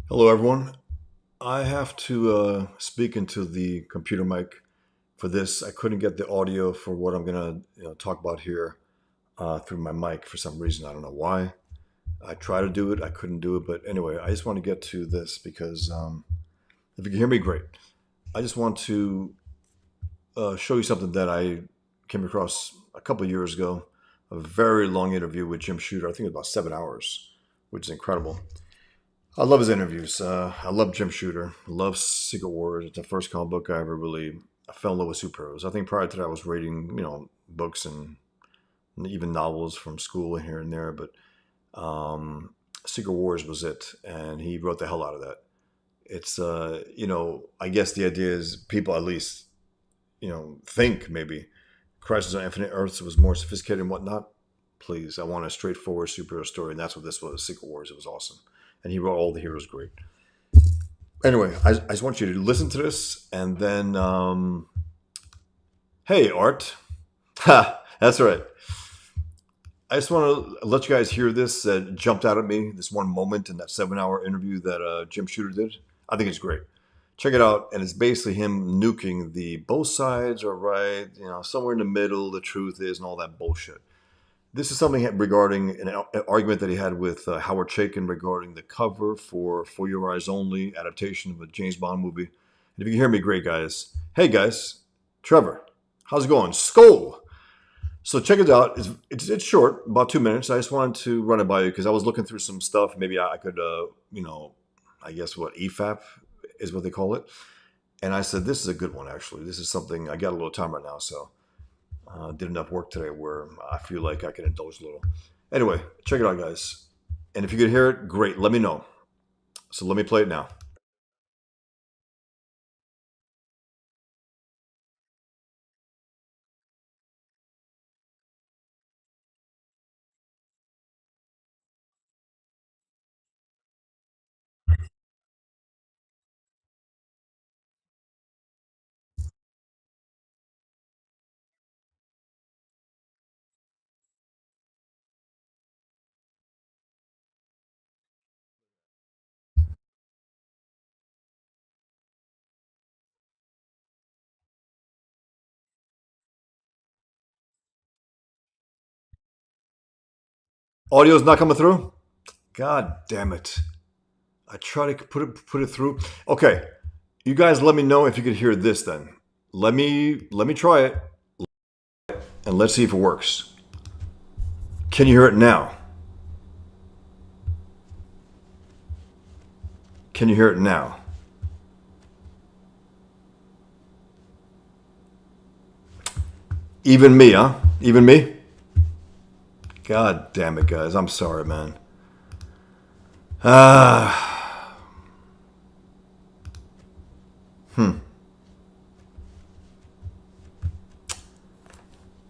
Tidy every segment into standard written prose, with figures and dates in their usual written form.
Hello, everyone. I have to speak into the computer mic for this. I couldn't get the audio for what I'm going to talk about here through my mic for some reason. I don't know why. I tried to do it, I couldn't do it. But anyway, I just want to get to this because if you can hear me, great. I just want to show you something that I came across a couple of years ago. A very long interview with Jim Shooter. I think it was about 7 hours, which is incredible. I love his interviews. I love Jim Shooter. Love Secret Wars. It's the first comic book I ever really I fell in love with superheroes. I think prior to that, I was reading books and even novels from school here and there, but Secret Wars was it, and he wrote the hell out of that. It's I guess the idea is people at least think maybe Crisis on Infinite Earths was more sophisticated and whatnot. Please, I want a straightforward superhero story, and that's what this was. Secret Wars. It was awesome, and he wrote all the heroes great. Anyway, I just want you to listen to this, and then, hey, Art, ha, that's right. I just want to let you guys hear this that jumped out at me. This one moment in that 7 hour interview that Jim Shooter did. I think it's great. Check it out, and it's basically him nuking the both sides are right, somewhere in the middle, the truth is, and all that bullshit. This is something regarding an argument that he had with Howard Chaykin regarding the cover For Your Eyes Only adaptation of a James Bond movie. And if you can hear me, great, guys. Hey, guys. Trevor, how's it going? Skull! So check it out. It's short, about 2 minutes. I just wanted to run it by you because I was looking through some stuff. Maybe I could, I guess what EFAP is what they call it. And I said, this is a good one, actually. This is something, I got a little time right now, so did enough work today where I feel like I can indulge a little. Anyway, check it out, guys. And if you could hear it, great. Let me know. So let me play it now. Audio's not coming through? God damn it. I try to put it through. Okay. You guys let me know if you could hear this then. Let me try it and let's see if it works. Can you hear it now? Can you hear it now? Even me, huh? Even me? God damn it, guys. I'm sorry, man. Ah.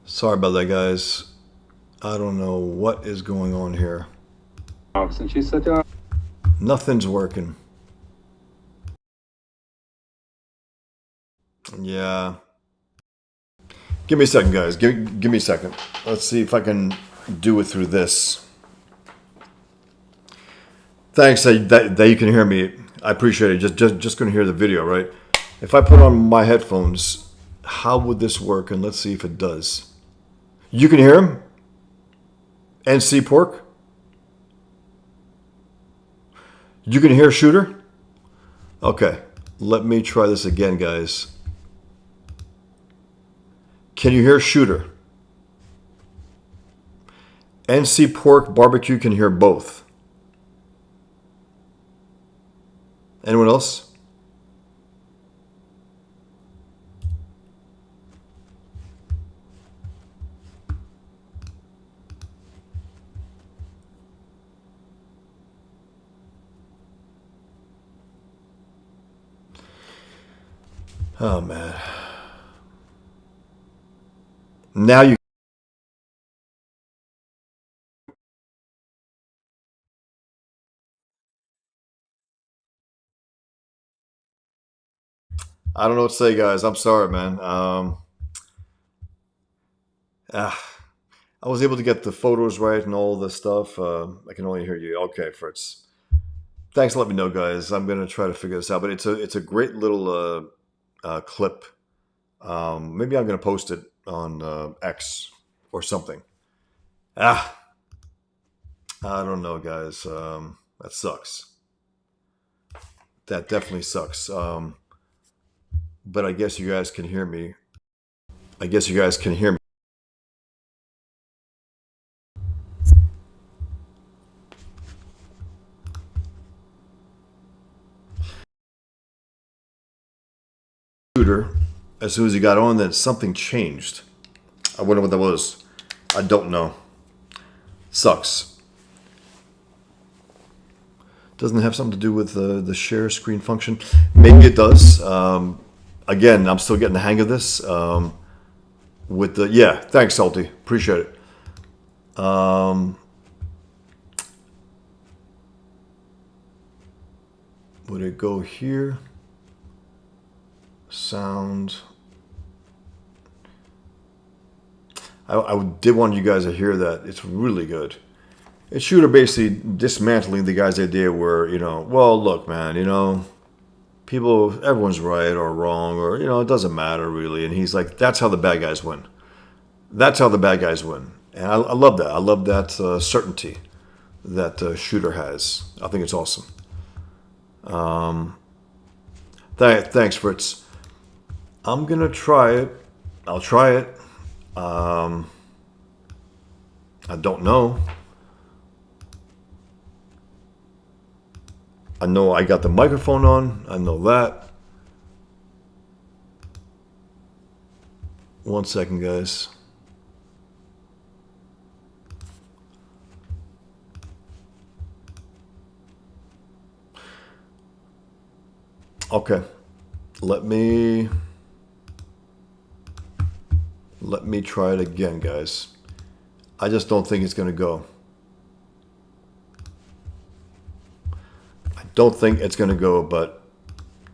Sorry about that, guys. I don't know what is going on here. And she said, "Yeah." Nothing's working. Yeah. Give me a second, guys. Give me a second. Let's see if I can do it through this. Thanks that you can hear me. I appreciate it. Just going to hear the video, right? If I put on my headphones, how would this work? And let's see if it does. You can hear him? NC Pork? You can hear Shooter? Okay. Let me try this again, guys. Can you hear Shooter? NC Pork Barbecue can hear both. Anyone else? Oh, man. Now you. I don't know what to say, guys. I'm sorry, man. Ah, I was able to get the photos right and all the stuff. I can only hear you. Okay, Fritz. thanks for letting me know, guys. I'm gonna try to figure this out, but it's a great little clip. Maybe I'm gonna post it on X or something. Ah, I don't know, guys. That sucks. That definitely sucks. But I guess you guys can hear me. I guess you guys can hear me. Shooter. As soon as he got on, then something changed. I wonder what that was. I don't know. Sucks. Doesn't it have something to do with the share screen function? Maybe it does. Again, I'm still getting the hang of this. With the yeah, thanks, Salty. Appreciate it. Would it go here? Sound. I did want you guys to hear that. It's really good. It's Shooter basically dismantling the guy's idea where, well, look, man, people, everyone's right or wrong or, it doesn't matter really. And he's like, that's how the bad guys win. That's how the bad guys win. And I love that. I love that certainty that Shooter has. I think it's awesome. Thanks, Fritz. I'm going to try it. I'll try it. I don't know. I know I got the microphone on. I know that. One second, guys. Okay. Let me try it again, guys. I just don't think it's going to go. I don't think it's going to go, but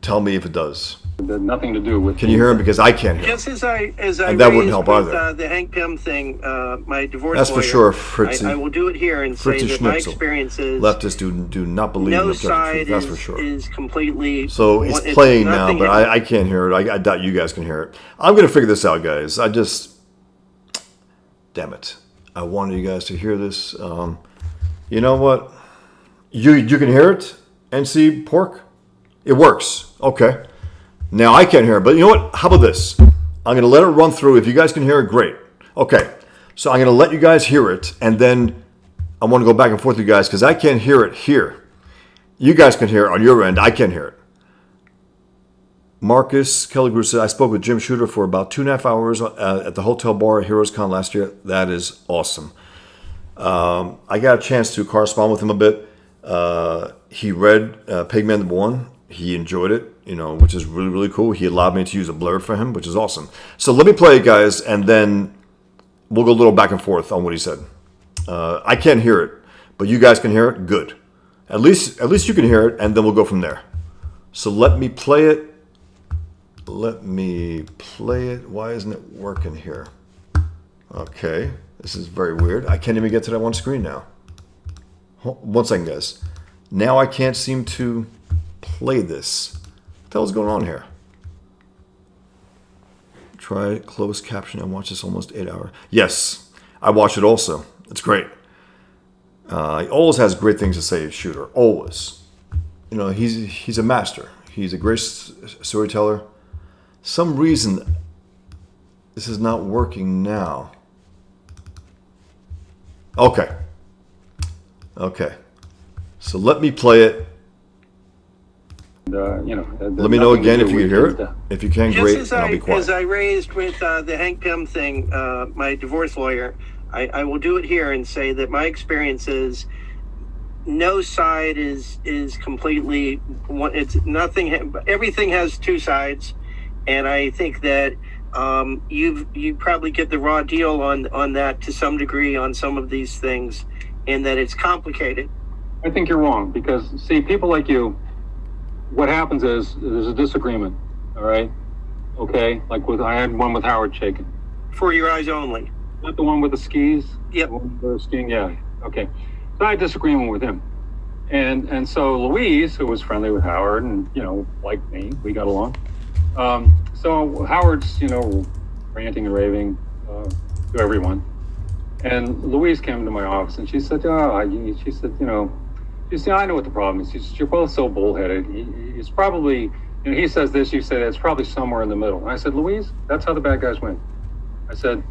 tell me if it does. It had nothing to do with. Can you hear him? Because I can't hear him. Just as I and that wouldn't help with, either. The Hank Pym thing, my divorce That's lawyer, for sure, Fritzy. I will do it here and Fritzy say that my Schnitzel. experiences. Leftists do not believe in No objective side truth. That's for sure. is completely. So it's playing now, but I can't hear it. I doubt you guys can hear it. I'm going to figure this out, guys. Damn it. I wanted you guys to hear this. You know what? You can hear it, NC Pork? It works. Okay. Now I can't hear it, but you know what? How about this? I'm going to let it run through. If you guys can hear it, great. Okay. So I'm going to let you guys hear it, and then I want to go back and forth with you guys because I can't hear it here. You guys can hear it on your end. I can't hear it. Marcus Kelly Bruce said, I spoke with Jim Shooter for about 2.5 hours at the hotel bar at Heroes Con last year. That is awesome. I got a chance to correspond with him a bit. He read Pigman #1. He enjoyed it, which is really, really cool. He allowed me to use a blur for him, which is awesome. So let me play it, guys, and then we'll go a little back and forth on what he said. I can't hear it, but you guys can hear it? Good. At least you can hear it, and then we'll go from there. So let me play it. Why isn't it working here? Okay. This is very weird. I can't even get to that one screen now. One second, guys. Now I can't seem to play this. What the hell's going on here? Try closed caption and watch this almost 8 hour. Yes, I watch it also. It's great. He always has great things to say, Shooter. Always. He's a master. He's a great storyteller. Some reason this is not working now. Okay. So let me play it. Let me know again if you can hear it. If you can, great, and I'll be quiet. As I raised with the Hank Pym thing, my divorce lawyer, I will do it here and say that my experience is no side is completely one. It's nothing. Everything has two sides, and I think that you probably get the raw deal on that to some degree on some of these things, and that it's complicated. I think you're wrong because, see, people like you, what happens is there's a disagreement, all right? Okay, like I had one with Howard Shaken. For your eyes only. Not the one with the skis? Yep. The one with the skiing, yeah. Okay. So I had a disagreement with him. And so Louise, who was friendly with Howard and, like me, we got along. So Howard's, ranting and raving to everyone. And Louise came to my office and she said, she said, I know what the problem is. She said, you're both so bullheaded. It's probably, he says this, you say that, it's probably somewhere in the middle. And I said, Louise, that's how the bad guys win. I said,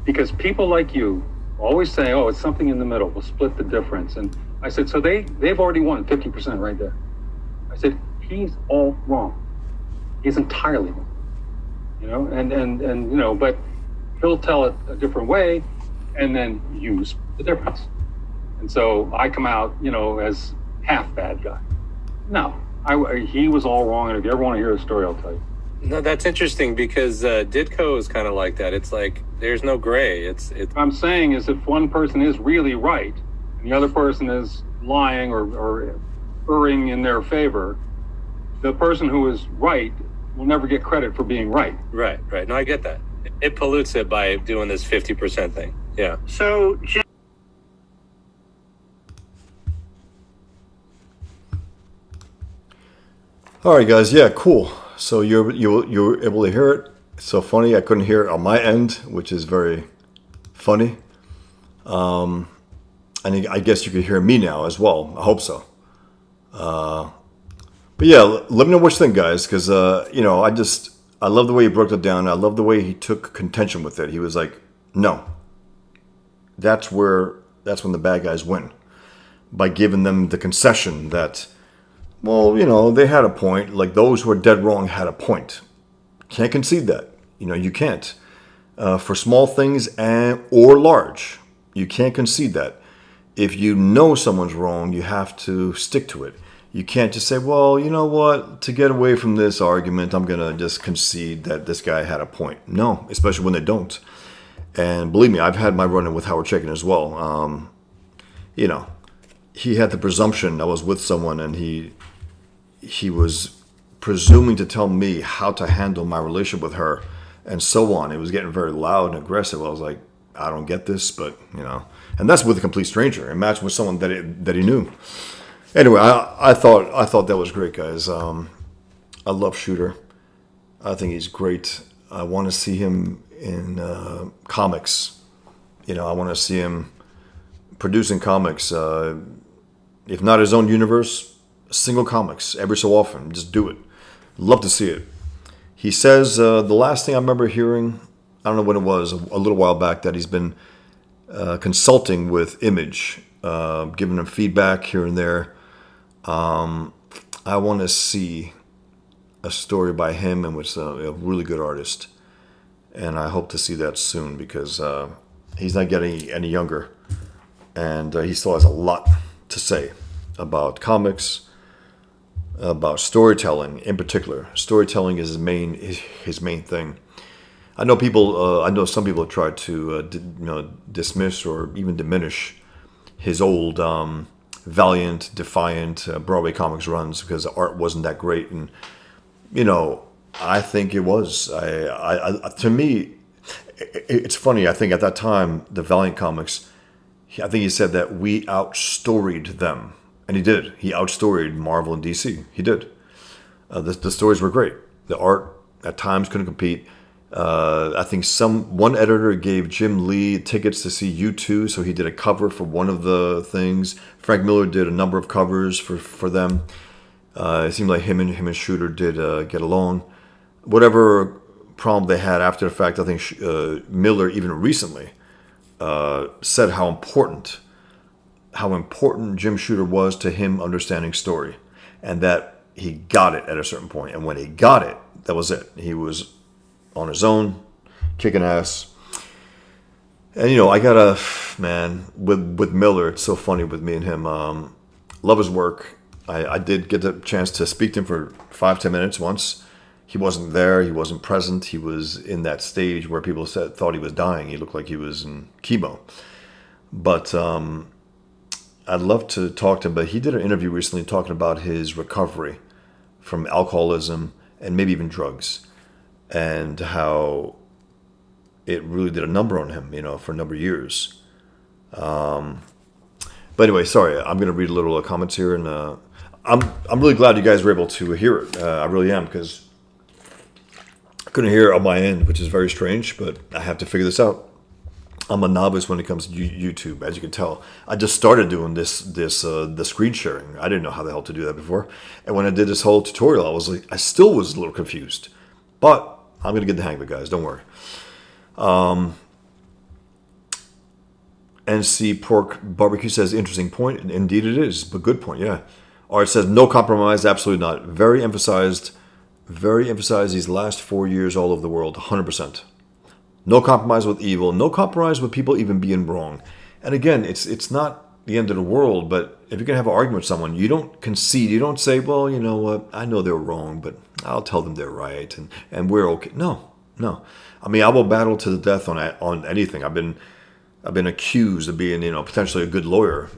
because people like you always say, oh, it's something in the middle. We'll split the difference. And I said, so they've already won 50% right there. I said, he's all wrong. He's entirely wrong. But he'll tell it a different way and then use the difference. And so I come out, as half bad guy. No, he was all wrong. And if you ever want to hear the story, I'll tell you. No, that's interesting because Ditko is kind of like that. It's like there's no gray. It's. What I'm saying is, if one person is really right and the other person is lying or erring in their favor, the person who is right will never get credit for being right. Right. No, I get that. It pollutes it by doing this 50% thing. Yeah. So, All right, guys. Yeah, cool. So you were able to hear it. It's so funny. I couldn't hear it on my end, which is very funny. And I guess you can hear me now as well. I hope so. But yeah, let me know what you think, guys, because I love the way he broke it down. I love the way he took contention with it. He was like, no, that's when the bad guys win, by giving them the concession that, well, they had a point. Like, those who are dead wrong had a point. Can't concede that. You can't. For small things or large, you can't concede that. If you know someone's wrong, you have to stick to it. You can't just say, well, you know what, to get away from this argument, I'm going to just concede that this guy had a point. No, especially when they don't. And believe me, I've had my run-in with Howard Chaykin as well. He had the presumption I was with someone, and he was presuming to tell me how to handle my relationship with her and so on. It was getting very loud and aggressive. I was like, I don't get this, but, and that's with a complete stranger. Imagine with someone that he knew. Anyway, I thought that was great, guys. I love Shooter. I think he's great. I want to see him in comics. I want to see him producing comics. If not his own universe, single comics every so often. Just do it. Love to see it. He says the last thing I remember hearing, I don't know when it was, a little while back, that he's been consulting with Image, giving them feedback here and there. I want to see a story by him and with a really good artist, and I hope to see that soon because he's not getting any younger, and he still has a lot to say about comics, about storytelling in particular. Storytelling is his main thing. I know some people have tried to dismiss or even diminish his old Valiant, Defiant, Broadway comics runs because the art wasn't that great, and I think it was. To me, it's funny. I think at that time the Valiant comics, I think he said that we outstoried them, and he did. He outstoried Marvel and DC. He did. The stories were great. The art at times couldn't compete. I think one editor gave Jim Lee tickets to see U2, so he did a cover for one of the things. Frank Miller did a number of covers for them. It seemed like him and Shooter did get along. Whatever problem they had after the fact, I think Miller even recently said how important Jim Shooter was to him understanding story, and that he got it at a certain point. And when he got it, that was it. He was on his own, kicking ass. And with Miller, it's so funny with me and him. Love his work. I did get the chance to speak to him for 5-10 minutes once. He wasn't there. He wasn't present. He was in that stage where people thought he was dying. He looked like he was in chemo. But I'd love to talk to him. But he did an interview recently talking about his recovery from alcoholism and maybe even drugs, and how it really did a number on him, for a number of years. But But anyway, sorry, I'm going to read a little comments here, and I'm really glad you guys were able to hear it. I really am, because I couldn't hear it on my end, which is very strange, but I have to figure this out. I'm a novice when it comes to YouTube, as you can tell. I just started doing the screen sharing. I didn't know how the hell to do that before, and when I did this whole tutorial, I still was a little confused. But I'm gonna get the hang of it, guys. Don't worry. NC Pork Barbecue says interesting point, and indeed it is, but good point. Yeah. Art says no compromise, absolutely not. Very emphasized these last 4 years all over the world, 100%. No compromise with evil. No compromise with people even being wrong. And again, it's not the end of the world, but if you're going to have an argument with someone, you don't concede. You don't say, well, you know what, I know they're wrong, but I'll tell them they're right, and we're okay. No. I mean, I will battle to the death on anything. I've been accused of being, potentially a good lawyer.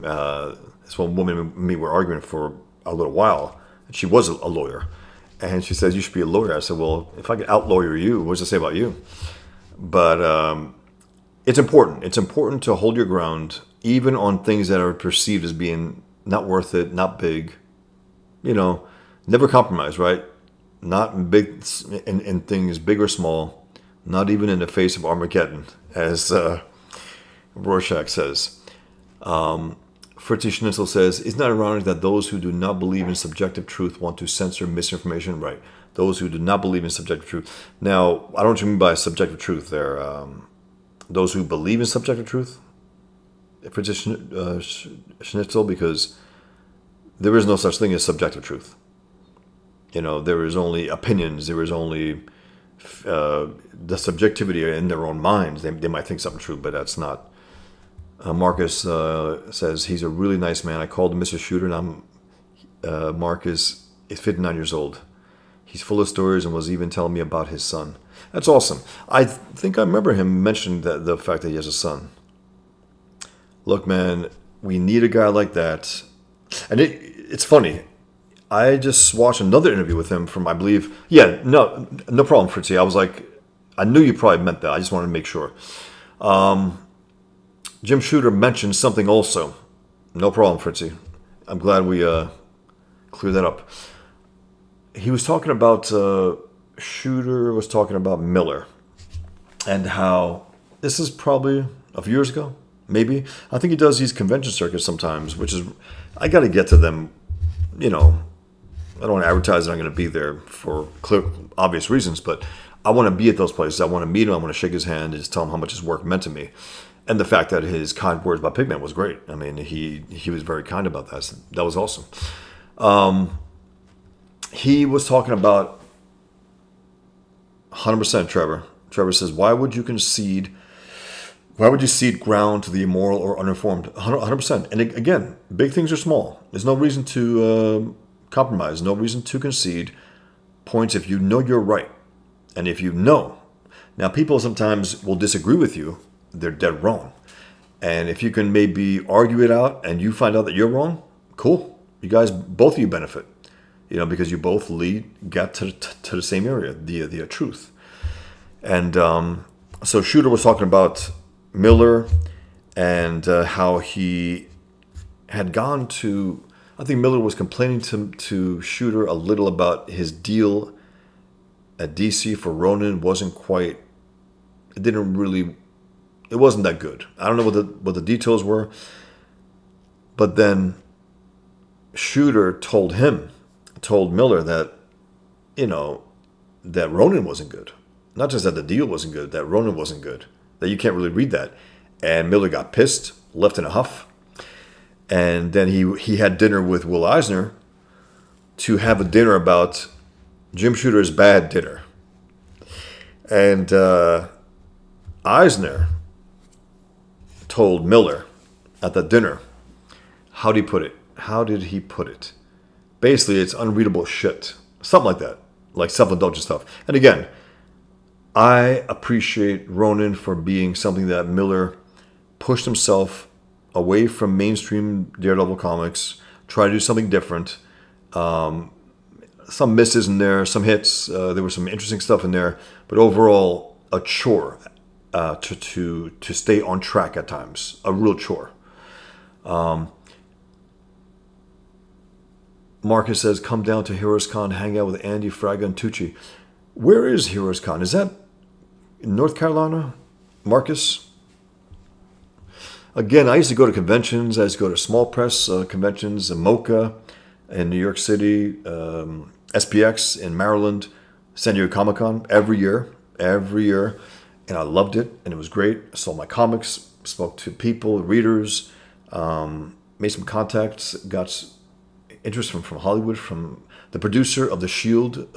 This one woman and me were arguing for a little while. She was a lawyer. And she says, you should be a lawyer. I said, well, if I could out-lawyer you, what does it say about you? But it's important. It's important to hold your ground, even on things that are perceived as being not worth it, not big. Never compromise, right? Not in big in things big or small. Not even in the face of Armageddon, as Rorschach says. Fritzy Schnitzel says, isn't that ironic that those who do not believe in subjective truth want to censor misinformation? Right. Those who do not believe in subjective truth. Now, I don't know what you mean by subjective truth there. Those who believe in subjective truth? Fritzy Schnitzel, because there is no such thing as subjective truth. There is only opinions. There is only the subjectivity in their own minds. They might think something true, but that's not. Marcus says he's a really nice man. I called him Mr. Shooter, and Marcus is 59 years old. He's full of stories and was even telling me about his son. That's awesome. I think I remember him mentioning the fact that he has a son. Look, man, we need a guy like that. And it's funny. I just watched another interview with him from, I believe, no problem, Fritzy. I was like, I knew you probably meant that. I just wanted to make sure. Jim Shooter mentioned something also. No problem, Fritzy. I'm glad we cleared that up. He was talking about, Shooter was talking about Miller and how this is probably a few years ago, maybe. I think he does these convention circuits sometimes, which is, I got to get to them, I don't want to advertise that I'm going to be there for clear, obvious reasons, but I want to be at those places. I want to meet him. I want to shake his hand and just tell him how much his work meant to me. And the fact that his kind words about Pigman was great. I mean, he was very kind about that. So that was awesome. He was talking about 100%, Trevor. Trevor says, why would you cede ground to the immoral or uninformed? 100%. And again, big things are small. There's no reason to compromise, no reason to concede points if you know you're right. And if you know. Now, people sometimes will disagree with you. They're dead wrong. And if you can maybe argue it out and you find out that you're wrong, cool. You guys, both of you benefit. Because you both get to the same area, the truth. And so Shooter was talking about Miller and how he had gone to, I think Miller was complaining to Shooter a little about his deal at DC for Ronin wasn't quite, it wasn't that good. I don't know what the details were, but then Shooter told Miller that, that Ronin wasn't good. Not just that the deal wasn't good, that Ronin wasn't good. That you can't really read that. And Miller got pissed, left in a huff. And then he had dinner with Will Eisner to have a dinner about Jim Shooter's bad dinner. And Eisner told Miller at the dinner, how did he put it? Basically, it's unreadable shit. Something like that. Like self-indulgent stuff. And again, I appreciate Ronin for being something that Miller pushed himself away from mainstream Daredevil comics, try to do something different. Some misses in there, some hits. There was some interesting stuff in there. But overall, a chore to stay on track at times. A real chore. Marcus says, come down to Heroes Con, hang out with Andy, Fraga, and Tucci. Where is Heroes Con? Is that in North Carolina? Marcus? Again, I used to go to conventions. I used to go to small press conventions, MoCA in New York City, SPX in Maryland, San Diego Comic Con every year. And I loved it, and it was great. I sold my comics, spoke to people, readers, made some contacts, got interest from Hollywood, from the producer of the Shield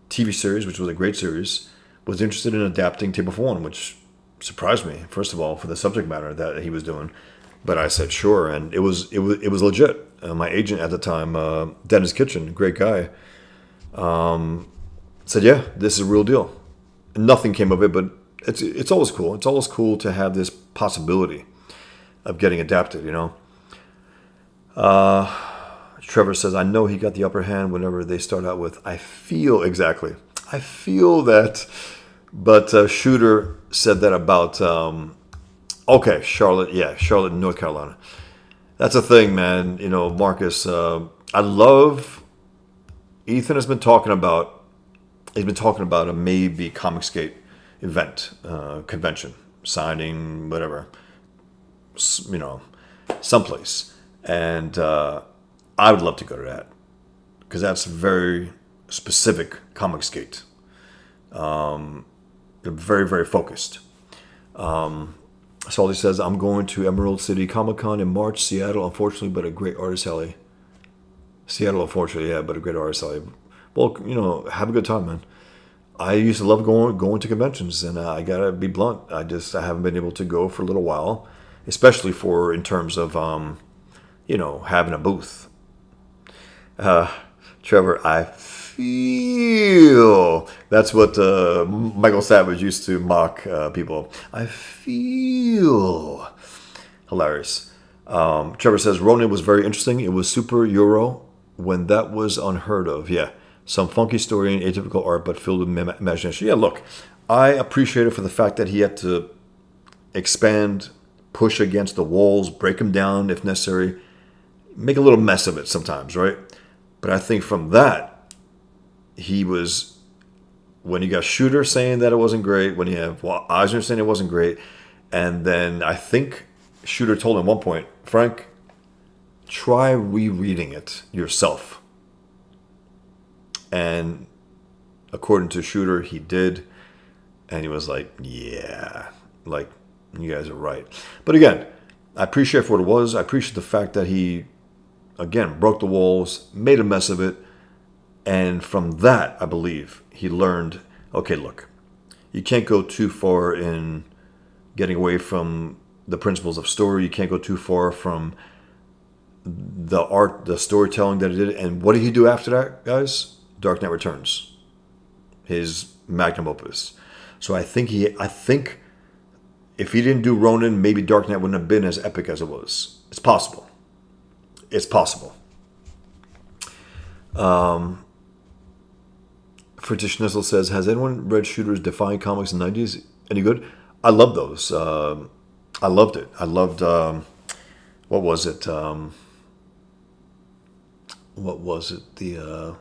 TV series, which was a great series, was interested in adapting Table for One, which surprised me, first of all, for the subject matter that he was doing. But I said sure, and it was legit. My agent at the time, Dennis Kitchen, great guy, said, yeah, this is a real deal. Nothing came of it, but it's always cool. It's always cool to have this possibility of getting adapted, Trevor says, I know he got the upper hand whenever they start out with, I feel that. But Shooter said that about, Charlotte, North Carolina. That's a thing, man. Marcus, I love, Ethan has been talking about, a maybe Comicsgate event, convention, signing, whatever, someplace. And I would love to go to that because that's very specific Comicsgate. They're very, very focused. Salty says, I'm going to Emerald City Comic Con in March, Seattle, unfortunately, but a great artist alley. Seattle, unfortunately, yeah, but a great artist alley. Well, have a good time, man. I used to love going to conventions, and I gotta be blunt. I haven't been able to go for a little while, especially in terms of having a booth. Trevor, I feel that's what Michael Savage used to mock people. I feel hilarious. Trevor says Ronin was very interesting. It was super Euro when that was unheard of. Yeah, some funky story and atypical art, but filled with imagination. Yeah, look, I appreciate it for the fact that he had to expand, push against the walls, break them down if necessary, make a little mess of it sometimes, right? But I think from that, when you got Shooter saying that it wasn't great, when you have Eisner saying it wasn't great, and then I think Shooter told him at one point, Frank, try rereading it yourself. And according to Shooter, he did. And he was like, yeah, like, you guys are right. But again, I appreciate it for what it was. I appreciate the fact that he, again, broke the walls, made a mess of it. And from that, I believe, he learned, okay, look, you can't go too far in getting away from the principles of story. You can't go too far from the art, the storytelling that he did. And what did he do after that, guys? Dark Knight Returns, his magnum opus. So I think if he didn't do Ronin, maybe Dark Knight wouldn't have been as epic as it was. It's possible. It's possible. Fritish Nizzle says, has anyone read Shooter's Defying Comics in the 90s? Any good? I love those. I loved it. I loved, what was it? The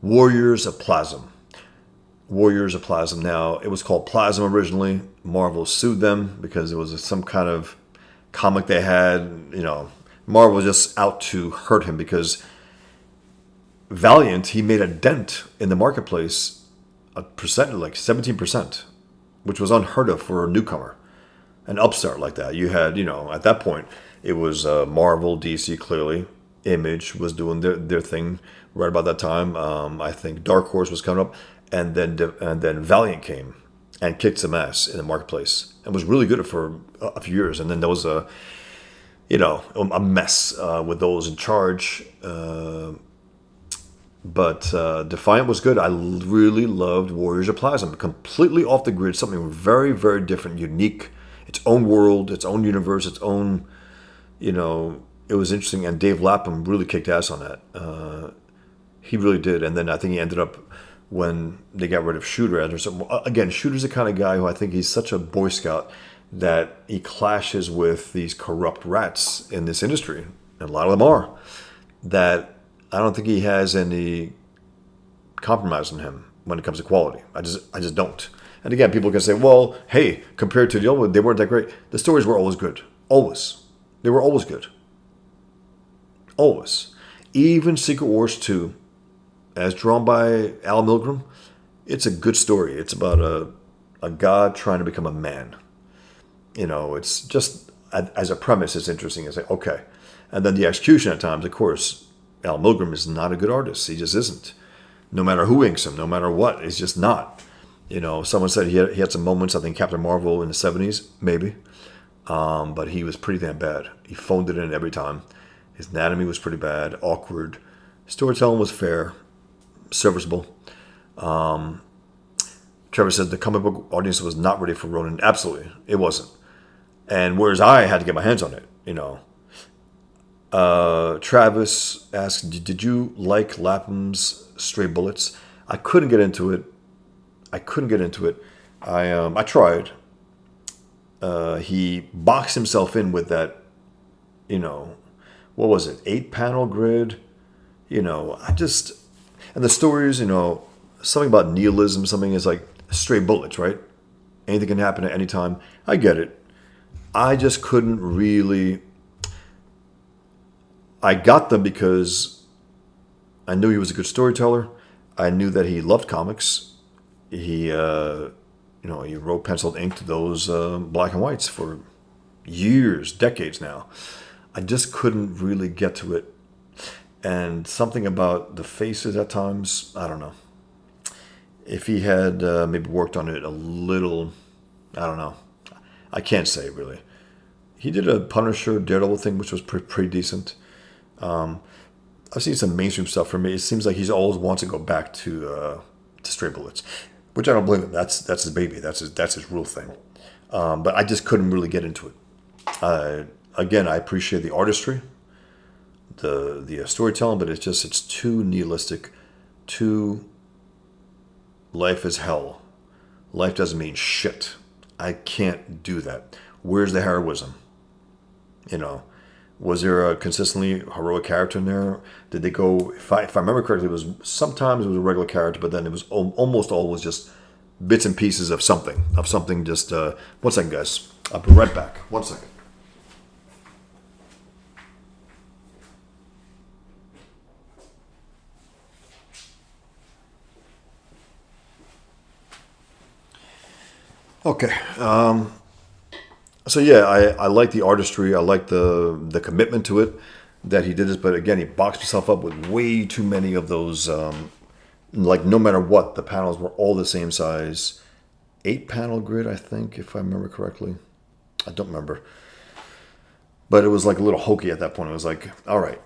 Warriors of Plasm. Warriors of Plasm. Now, it was called Plasm originally. Marvel sued them because it was some kind of comic they had. Marvel was just out to hurt him because Valiant, he made a dent in the marketplace, a percent, like 17%, which was unheard of for a newcomer, an upstart like that. You had, at that point, it was Marvel, DC, clearly. Image was doing their thing right about that time. I think Dark Horse was coming up, and then Valiant came and kicked some ass in the marketplace and was really good for a few years. And then there was a mess with those in charge. But Defiant was good. I really loved Warriors of Plasm. Completely off the grid, something very, very different, unique, its own world, its own universe, its own, it was interesting. And Dave Lapham really kicked ass on that. He really did. And then I think he ended up, when they got rid of Shooter, again, Shooter's the kind of guy who I think he's such a Boy Scout that he clashes with these corrupt rats in this industry. And a lot of them are. That I don't think he has any compromise on him when it comes to quality. I just don't. And again, people can say, well, hey, compared to the old one, they weren't that great. The stories were always good. Always. They were always good. Always. Even Secret Wars 2, as drawn by Al Milgrom, it's a good story. It's about a god trying to become a man. It's just, as a premise, it's interesting. It's like, okay. And then the execution at times, of course, Al Milgrom is not a good artist. He just isn't. No matter who inks him, no matter what, he's just not. Someone said he had some moments, I think Captain Marvel in the 70s, maybe. But he was pretty damn bad. He phoned it in every time. His anatomy was pretty bad, awkward. Storytelling was fair, serviceable. Trevor says the comic book audience was not ready for Ronin. Absolutely, it wasn't. And whereas I had to get my hands on it. Travis asked, did you like Lapham's Stray Bullets? I couldn't get into it. I tried. He boxed himself in with that, what was it, 8-panel grid? And the stories, something about nihilism, something is like stray bullets, right? Anything can happen at any time. I get it. I just couldn't really. I got them because I knew he was a good storyteller. I knew that he loved comics. He wrote penciled ink to those black and whites for years, decades now. I just couldn't really get to it. And something about the faces at times, I don't know. If he had maybe worked on it a little, I don't know. I can't say really. He did a Punisher Daredevil thing, which was pretty decent. I've seen some mainstream stuff from me. It seems like he's always wants to go back to Stray Bullets, which I don't blame him. That's his baby. That's his real thing. But I just couldn't really get into it. Again, I appreciate the artistry, the storytelling, but it's too nihilistic, too life is hell. Life doesn't mean shit. I can't do that. Where's the heroism? Was there a consistently heroic character in there? Did they go? If I remember correctly, sometimes it was a regular character, but then it was almost always just bits and pieces of something. Just 1 second, guys. I'll be right back. 1 second. Okay. So yeah, I like the artistry. I like the commitment to it that he did this. But again, he boxed himself up with way too many of those. Like no matter what, the panels were all the same size. 8-panel grid, I think, if I remember correctly. I don't remember. But it was like a little hokey at that point. It was like, all right,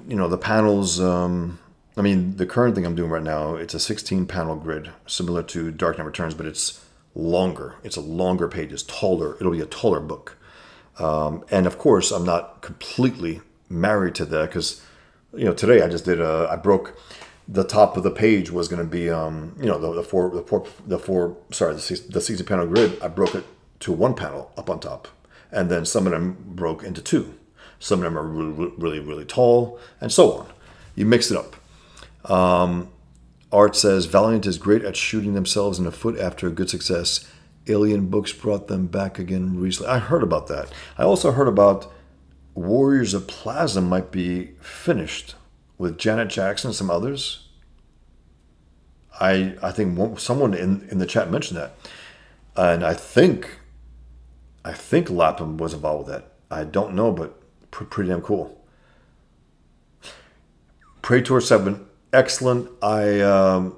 the panels. The current thing I'm doing right now, it's a 16-panel grid, similar to Dark Knight Returns, but it's longer. It's a longer page. It's taller. It'll be a taller book. And of course, I'm not completely married to that because, today I just did I broke the top of the page was going to be, the 60 panel grid. I broke it to 1 panel up on top. And then some of them broke into 2. Some of them are really, really, really tall and so on. You mix it up. Art says, Valiant is great at shooting themselves in the foot after a good success. Alien books brought them back again recently. I heard about that. I also heard about Warriors of Plasma might be finished with Janet Jackson and some others. I think someone in the chat mentioned that. And I think Lapham was involved with that. I don't know, but pretty damn cool. Praetor 7. Excellent. I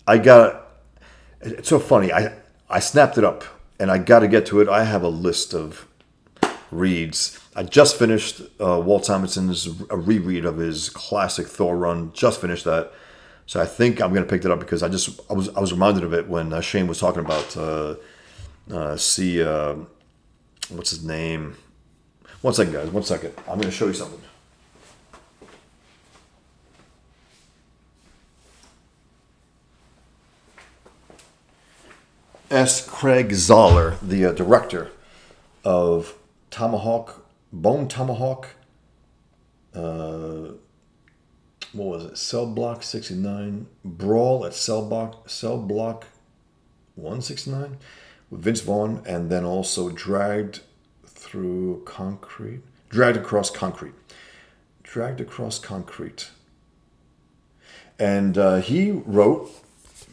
got. It's so funny. I snapped it up, and I got to get to it. I have a list of reads. I just finished Walt Simonson's a reread of his classic Thor run. Just finished that, so I think I'm going to pick it up because I was reminded of it when Shane was talking about what's his name? 1 second, guys. 1 second. I'm going to show you something. S. Craig Zoller, the director of Bone Tomahawk, what was it? Cell Block 69, Brawl at Cell Block 169 with Vince Vaughn, and then also Dragged Across Concrete. Dragged Across Concrete. And he wrote,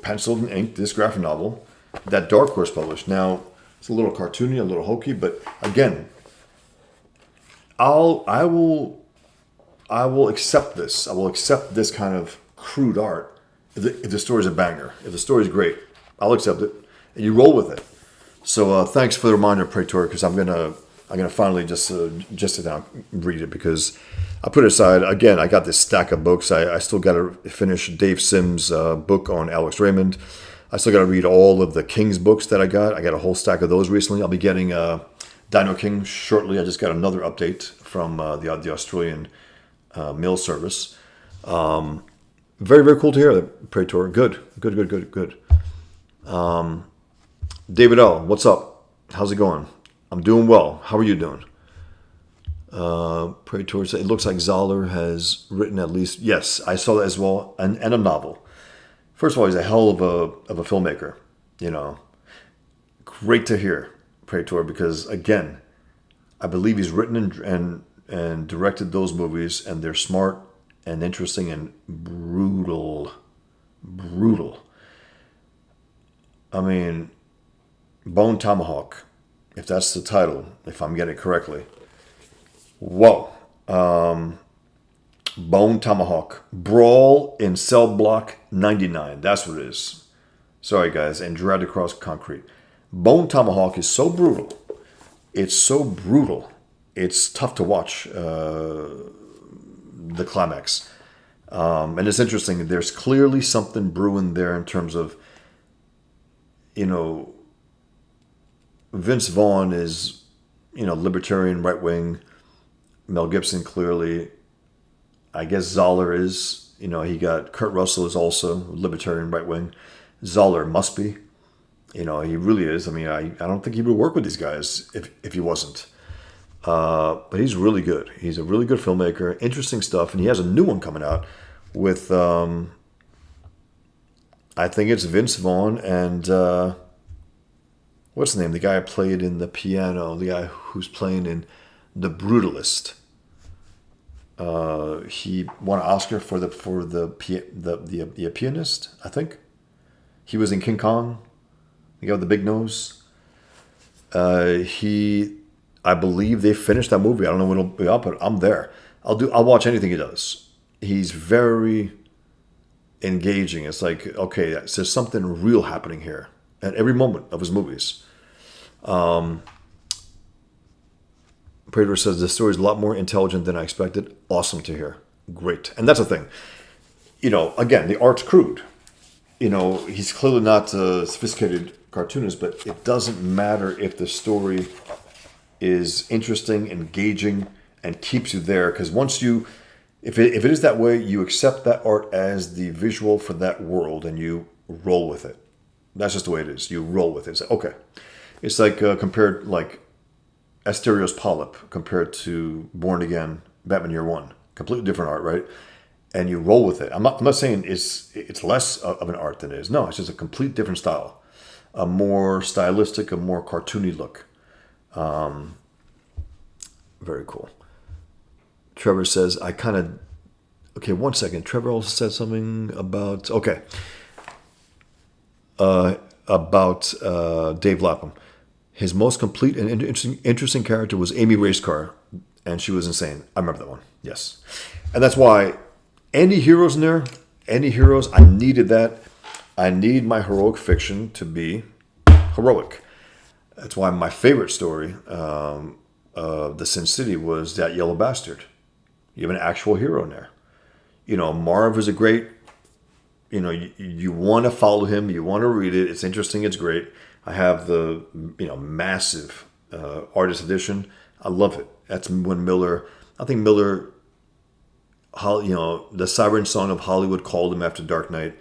penciled and inked, this graphic novel that Dark Horse published. Now, it's a little cartoony, a little hokey, but again, I will accept this. I will accept this kind of crude art if the story's a banger. If the story's great, I'll accept it, and you roll with it. So thanks for the reminder, Praetor, because I'm gonna finally just sit down and read it, because I put it aside. Again, I got this stack of books. I still got to finish Dave Sims' book on Alex Raymond. I still got to read all of the King's books that I got. I got a whole stack of those recently. I'll be getting Dino King shortly. I just got another update from the Australian mail service. Very, very cool to hear that, Praetor. Good. David L., what's up? How's it going? I'm doing well. How are you doing? Praetor said, it looks like Zoller has written at least, yes, I saw that as well, and a novel. First of all, he's a hell of a filmmaker, you know. Great to hear, Praetor, because again, I believe he's written and directed those movies, and they're smart and interesting and brutal. I mean, Bone Tomahawk, if that's the title, if I'm getting it correctly. Whoa. Bone Tomahawk. Brawl in Cell Block 99. That's what it is. Sorry, guys. And Dragged Across Concrete. Bone Tomahawk is so brutal. It's so brutal. It's tough to watch the climax. And it's interesting. There's clearly something brewing there in terms of, you know, Vince Vaughn is, you know, libertarian, right wing. Mel Gibson clearly. I guess Zoller is, you know, he got Kurt Russell is also libertarian, right wing. Zoller must be, you know, he really is. I mean, I don't think he would work with these guys if he wasn't. But he's really good. He's a really good filmmaker. Interesting stuff, and he has a new one coming out with, I think it's Vince Vaughn and what's the name? The guy who played in the piano. The guy who's playing in The Brutalist. He won an Oscar for the pianist, I think. He was in King Kong. The guy with the big nose. I believe they finished that movie. I don't know when it'll be up, but I'm there. I'll watch anything he does. He's very engaging. It's like, okay, there's something real happening here at every moment of his movies. Prater says the story is a lot more intelligent than I expected. Awesome to hear. Great. And that's the thing. You know, again, the art's crude. You know, he's clearly not a sophisticated cartoonist, but it doesn't matter if the story is interesting, engaging, and keeps you there. Because once you, if it is that way, you accept that art as the visual for that world and you roll with it. That's just the way it is. You roll with it. It's like, okay. It's like compared, like, Asterios Polyp compared to Born Again, Batman Year One. Completely different art, right? And you roll with it. I'm not saying it's less of an art than it is. No, it's just a complete different style. A more stylistic, a more cartoony look. Very cool. Trevor says, okay, one second. Trevor also said something about, Dave Lapham. His most complete and interesting character was Amy Racecar, and she was insane. I remember that one. Yes. And that's why any heroes in there, I needed that. I need my heroic fiction to be heroic. That's why my favorite story of the Sin City was That Yellow Bastard. You have an actual hero in there. You know, Marv is a great, you know, you want to follow him. You want to read it. It's interesting. It's great. I have the, you know, massive artist edition. I love it. That's when Miller, you know, the siren song of Hollywood called him after Dark Knight,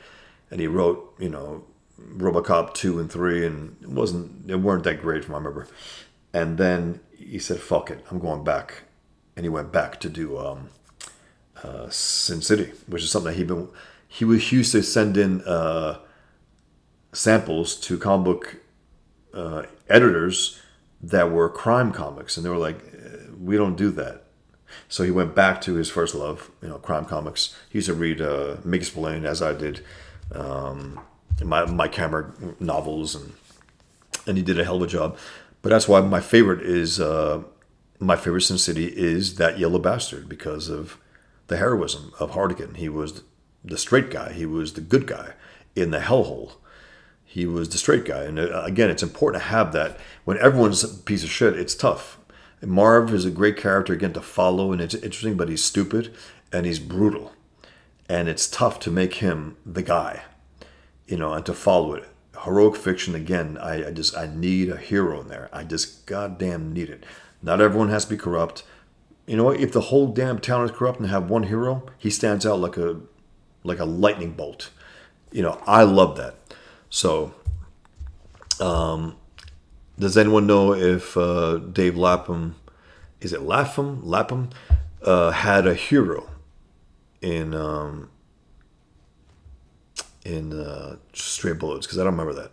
and he wrote, you know, RoboCop 2 and 3, and they weren't that great from what I remember. And then he said, fuck it, I'm going back. And he went back to do Sin City, which is something that he used to send in samples to comic book editors that were crime comics, and they were like, "We don't do that." So he went back to his first love, crime comics. He used to read Mickey Spillane, as I did, my camera novels, and he did a hell of a job. But that's why my favorite Sin City is That Yellow Bastard, because of the heroism of Hardigan. He was the straight guy. He was the good guy in the hellhole. He was the straight guy. And again, it's important to have that. When everyone's a piece of shit, it's tough. Marv is a great character, again, to follow, and it's interesting, but he's stupid and he's brutal. And it's tough to make him the guy, and to follow it. Heroic fiction, again, I need a hero in there. I just goddamn need it. Not everyone has to be corrupt. You know what? If the whole damn town is corrupt and have one hero, he stands out like a lightning bolt. I love that. So, does anyone know if Dave Lapham, is it Lapham, had a hero in Stray Bullets? Because I don't remember that.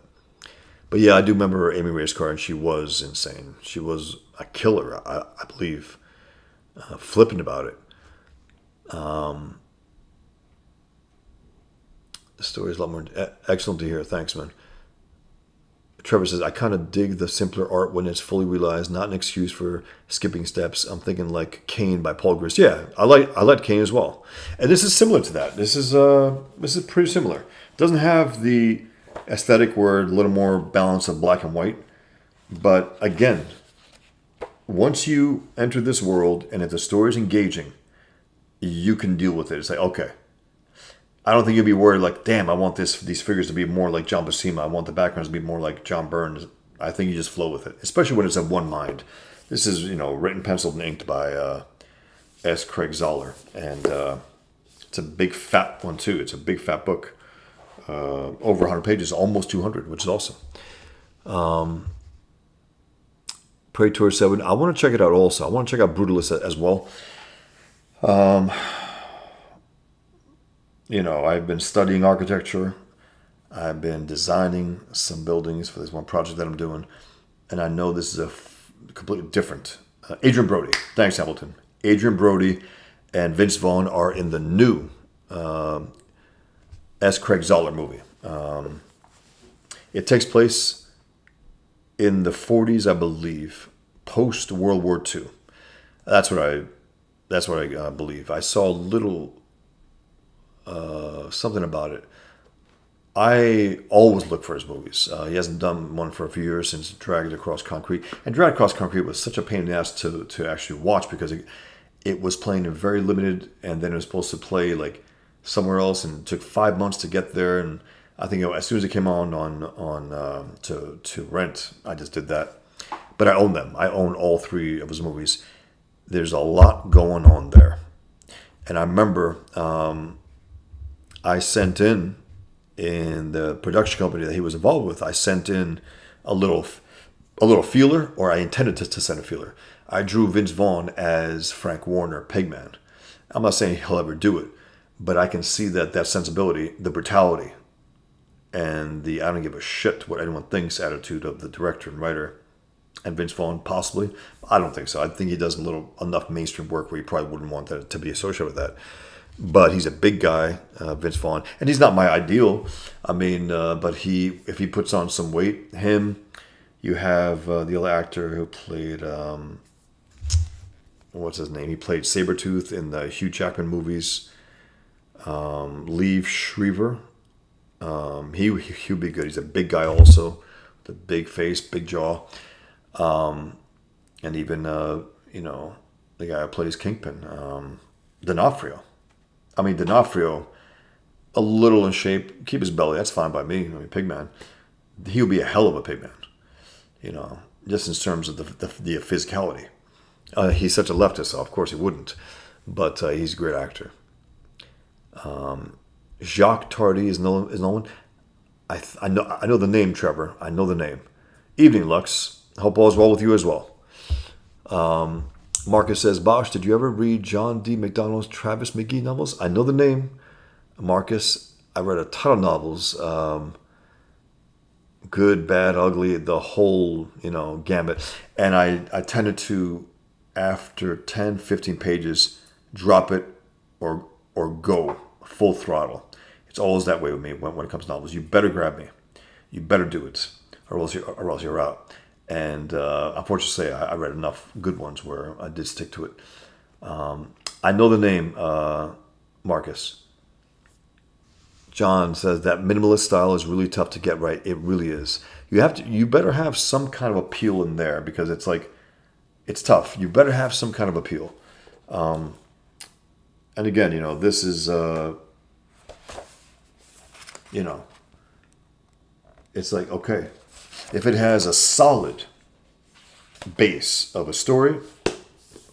But yeah, I do remember Amy Racecar, and she was insane. She was a killer, I believe. Flippant about it. The story is a lot more excellent to hear. Thanks, man. Trevor says, I kind of dig the simpler art when it's fully realized, not an excuse for skipping steps. I'm thinking like Kane by Paul Grist. Yeah, I like Kane as well. And this is similar to that. This is pretty similar. It doesn't have the aesthetic where a little more balance of black and white. But again, once you enter this world and if the story is engaging, you can deal with it. It's like, okay. I don't think you'll be worried like, damn, I want these figures to be more like John Buscema. I want the backgrounds to be more like John Burns. I think you just flow with it, especially when it's of one mind. This is, written, penciled, and inked by S. Craig Zoller. And it's a big fat one, too. It's a big fat book. Over 100 pages, almost 200, which is awesome. Praetor 7. I want to check it out also. I want to check out Brutalist as well. I've been studying architecture. I've been designing some buildings for this one project that I'm doing. And I know this is completely different. Adrian Brody. Thanks, Hamilton. Adrian Brody and Vince Vaughn are in the new S. Craig Zoller movie. It takes place in the 40s, I believe, post World War II. That's what I believe. I saw a little something about it. I always look for his movies. He hasn't done one for a few years since Dragged Across Concrete. And Dragged Across Concrete was such a pain in the ass to actually watch because it was playing in very limited, and then it was supposed to play like somewhere else, and it took 5 months to get there. And I think as soon as it came on to rent, I just did that. But I own them. I own all three of his movies. There's a lot going on there, and I remember I sent in the production company that he was involved with. I sent in a little feeler, or I intended to send a feeler. I drew Vince Vaughn as Frank Warner, Pigman. I'm not saying he'll ever do it, but I can see that sensibility, the brutality, and the I don't give a shit what anyone thinks attitude of the director and writer, and Vince Vaughn possibly. I don't think so. I think he does enough mainstream work where he probably wouldn't want that to be associated with that. But he's a big guy, Vince Vaughn, and he's not my ideal. I mean, but if he puts on some weight, you have the other actor who played, what's his name? He played Sabretooth in the Hugh Jackman movies. Liev Schreiber. He'll be good. He's a big guy also, the big face, big jaw, and even the guy who plays Kingpin, D'Onofrio. I mean, D'Onofrio, a little in shape, keep his belly, that's fine by me. I mean, Pigman, he'll be a hell of a Pigman, just in terms of the physicality. He's such a leftist, so of course he wouldn't, but he's a great actor. Jacques Tardy is no one. I know the name, Trevor. I know the name. Evening, Lux. Hope all is well with you as well. Marcus says, Bosch, did you ever read John D. MacDonald's Travis McGee novels? I know the name, Marcus. I read a ton of novels. Good, bad, ugly, the whole, gambit. And I tended to, after 10, 15 pages, drop it or go full throttle. It's always that way with me when it comes to novels. You better grab me. You better do it, or else you're out. And unfortunately, I read enough good ones where I did stick to it. I know the name, Marcus. John says that minimalist style is really tough to get right. It really is. You better have some kind of appeal in there because it's tough. You better have some kind of appeal. And again, this is, it's like, okay, if it has a solid base of a story,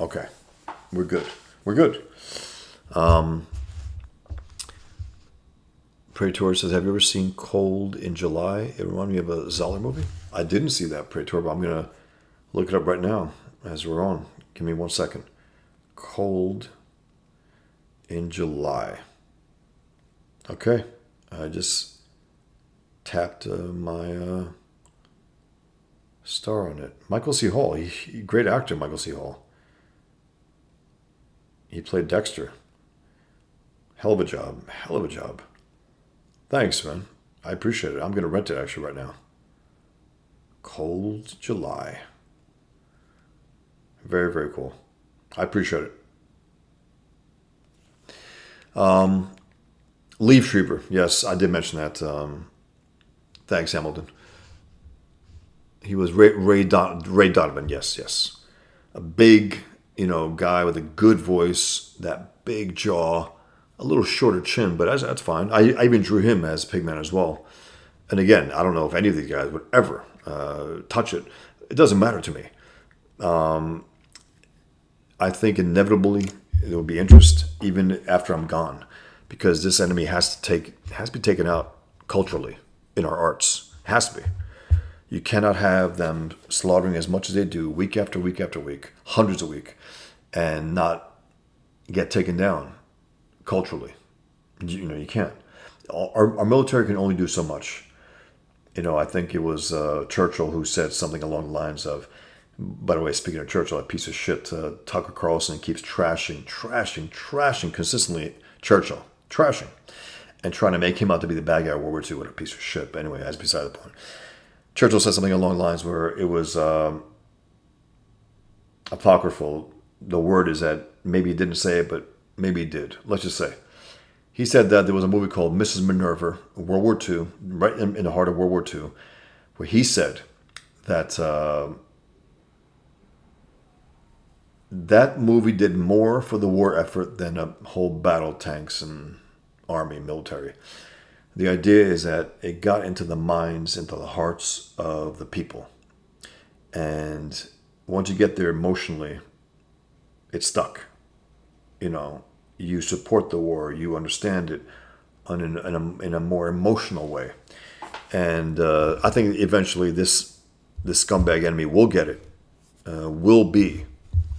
okay, we're good. We're good. Praetor says, have you ever seen Cold in July? It reminded me of a Zoller movie. I didn't see that, Praetor, but I'm going to look it up right now as we're on. Give me 1 second. Cold in July. Okay. I just tapped my star on it. Michael C. Hall. He great actor, Michael C. Hall. He played Dexter. Hell of a job. Hell of a job. Thanks, man. I appreciate it. I'm going to rent it actually right now. Cold July. Very, very cool. I appreciate it. Leaf Schreiber. Yes, I did mention that. Thanks, Hamilton. He was Ray Donovan. Yes, yes. A big, guy with a good voice, that big jaw, a little shorter chin, but that's fine. I even drew him as Pigman as well. And again, I don't know if any of these guys would ever touch it. It doesn't matter to me. I think inevitably there will be interest even after I'm gone, because this enemy has to be taken out culturally in our arts. It has to be. You cannot have them slaughtering as much as they do week after week after week, hundreds a week, and not get taken down culturally. You can't. Our military can only do so much. I think it was Churchill who said something along the lines of, by the way, speaking of Churchill, that piece of shit, Tucker Carlson keeps trashing consistently Churchill, trashing, and trying to make him out to be the bad guy of World War II. What a piece of shit. But anyway, that's beside the point. Churchill said something along the lines where it was apocryphal. The word is that maybe he didn't say it, but maybe he did. Let's just say. He said that there was a movie called Mrs. Minerva, World War II, right in the heart of World War II, where he said that that movie did more for the war effort than a whole battle tanks and army military. The idea is that it got into the minds, into the hearts of the people. And once you get there emotionally, it's stuck. You support the war, you understand it in a more emotional way. And I think eventually this scumbag enemy will get it, will be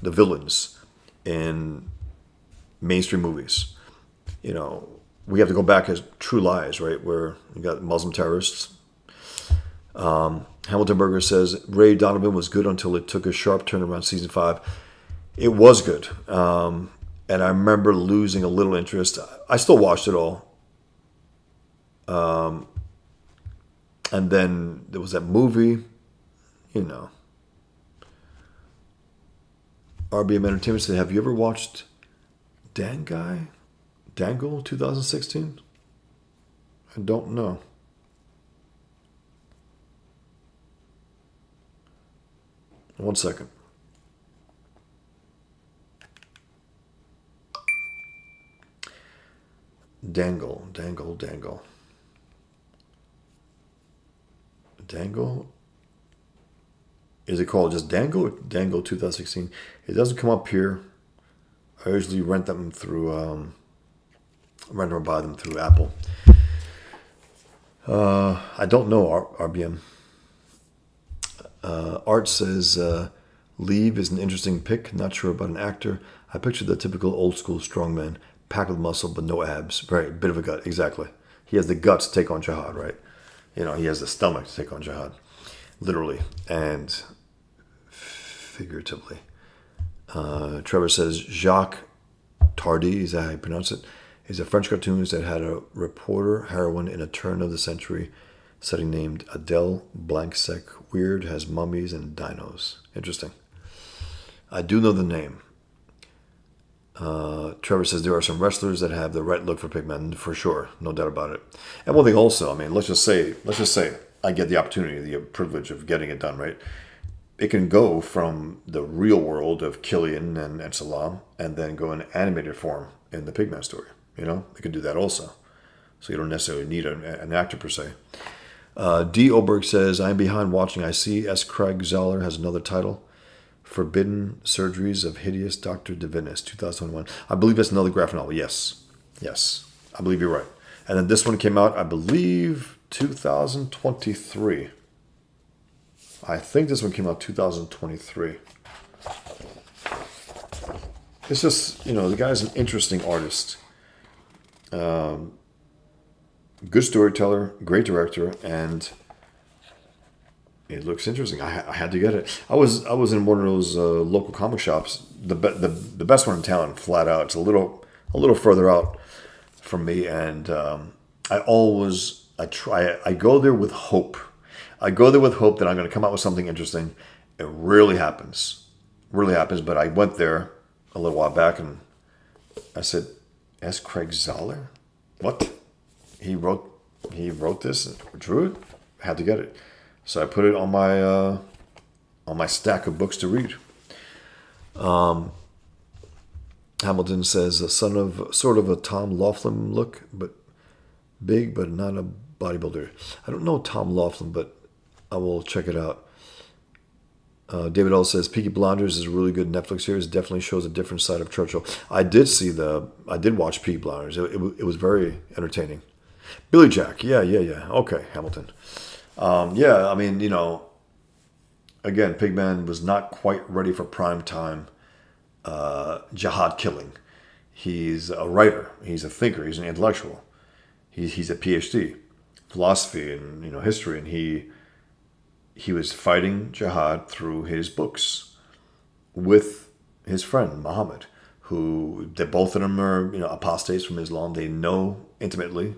the villains in mainstream movies. We have to go back as True Lies, right? Where you got Muslim terrorists. Hamilton Berger says, Ray Donovan was good until it took a sharp turn around season 5. It was good. And I remember losing a little interest. I still watched it all. And then there was that movie, RBM Entertainment said, have you ever watched Dangle 2016? I don't know. One second. Dangle. Is it called just Dangle or Dangle 2016? It doesn't come up here. I usually rent them through, rent or buy them through Apple. I don't know RBM. Art says, Leave is an interesting pick. Not sure about an actor. I pictured the typical old school strongman, packed with muscle but no abs. Very bit of a gut, exactly. He has the guts to take on Jihad, right? He has the stomach to take on Jihad, literally and figuratively. Trevor says Jacques Tardy, is that how you pronounce it? Is a French cartoonist that had a reporter heroine in a turn of the century setting named Adele Blanksec. Weird, has mummies and dinos. Interesting. I do know the name. Trevor says there are some wrestlers that have the right look for pigmen, for sure, no doubt about it. And one thing also, I mean, let's just say I get the opportunity, the privilege of getting it done, right? It can go from the real world of Killian and Salam, and then go in animated form in the Pigman story. It can do that also. So you don't necessarily need an actor per se. D. Oberg says, I'm behind watching. I see S. Craig Zoller has another title. Forbidden Surgeries of Hideous Dr. Divinus, 2021. I believe that's another graphic novel. Yes. I believe you're right. And then this one came out, I believe, 2023. I think this one came out 2023. It's just, the guy's an interesting artist. Good storyteller, great director, and it looks interesting. I had to get it. I was in one of those local comic shops, the best one in town, flat out. It's a little further out from me, and I go there with hope. I go there with hope that I'm going to come out with something interesting. It rarely happens, But I went there a little while back, and I said, S. Craig Zoller? What? He wrote this, drew it. Had to get it, so I put it on my stack of books to read. Hamilton says a son of sort of a Tom Laughlin look, but big, but not a bodybuilder. I don't know Tom Laughlin, but I will check it out. David L says Peaky Blinders is a really good Netflix series. Definitely shows a different side of Churchill. I did watch Peaky Blinders. It was very entertaining. Billy Jack, yeah. Okay, Hamilton. I mean, again, Pigman was not quite ready for prime time jihad killing. He's a writer. He's a thinker. He's an intellectual. He's a PhD, philosophy and history, and he was fighting jihad through his books with his friend Muhammad, who both of them are apostates from Islam. They know intimately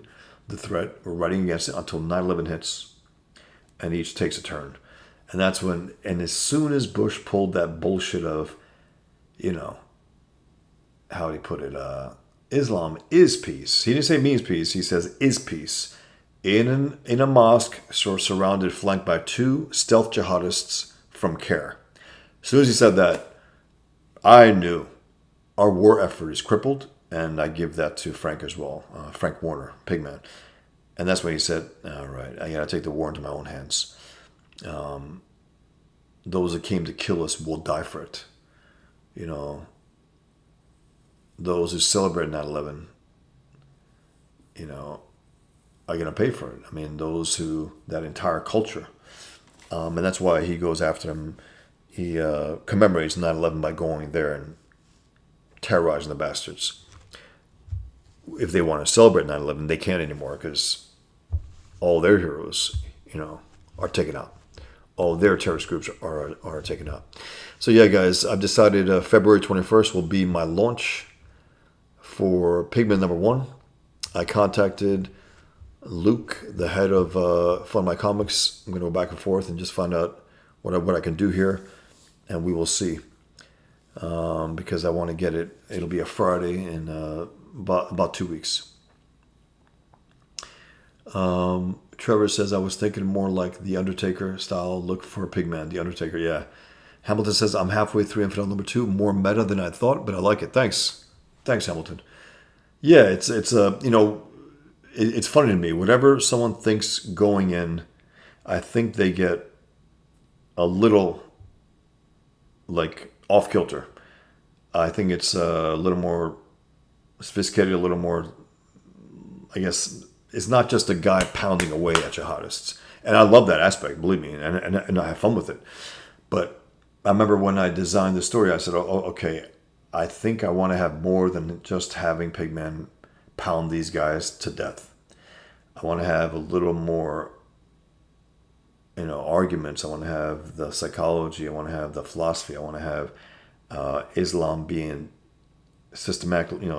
the threat. We're writing against it until 9/11 hits, and each takes a turn. And that's when, and as soon as Bush pulled that bullshit of, how did he put it? Islam is peace. He didn't say means peace. He says is peace. In a mosque, surrounded, flanked by 2 stealth jihadists from CARE. As soon as he said that, I knew our war effort is crippled, and I give that to Frank as well, Frank Warner, Pigman. And that's when he said, all right, I got to take the war into my own hands. Those that came to kill us will die for it. Those who celebrate 9/11, are going to pay for it. I mean, that entire culture. And that's why he goes after them. He commemorates 9/11 by going there and terrorizing the bastards. If they want to celebrate 9/11, they can't anymore because all their heroes, are taken out. All their terrorist groups are taken out. So yeah, guys, I've decided February 21st will be my launch for Pigman #1. I contacted Luke, the head of Fun My Comics. I'm going to go back and forth and just find out what I can do here, and we will see. Because I want to get it. It'll be a Friday in about 2 weeks. Trevor says I was thinking more like the Undertaker style look for Pigman. The Undertaker, yeah. Hamilton says I'm halfway through Infidel #2. More meta than I thought, but I like it. Thanks, Hamilton. Yeah, it's it's funny to me. Whatever someone thinks going in, I think they get a little off kilter. I think it's a little more sophisticated, a little more, I guess, it's not just a guy pounding away at jihadists. And I love that aspect, believe me, and I have fun with it. But I remember when I designed the story, I said, "Oh, okay, I think I want to have more than just having Pigman pound these guys to death. I want to have a little more, arguments. I want to have the psychology. I want to have the philosophy. I want to have Islam being systematically,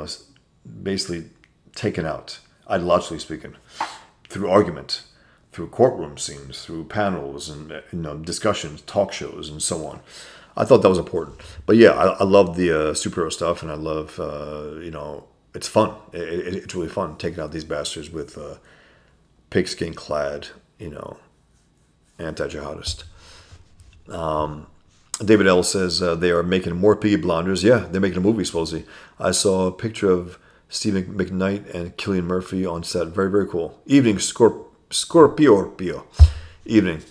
basically taken out, ideologically speaking, through argument, through courtroom scenes, through panels and discussions, talk shows, and so on. I thought that was important. But yeah, I love the superhero stuff, and I love it's fun. It's really fun taking out these bastards with pigskin clad, anti-jihadist. David L says they are making more Piggy Blinders. Yeah, they're making a movie, supposedly. I saw a picture of Stephen McKnight and Cillian Murphy on set. Very, very cool. Evening, Scorpio. Evening.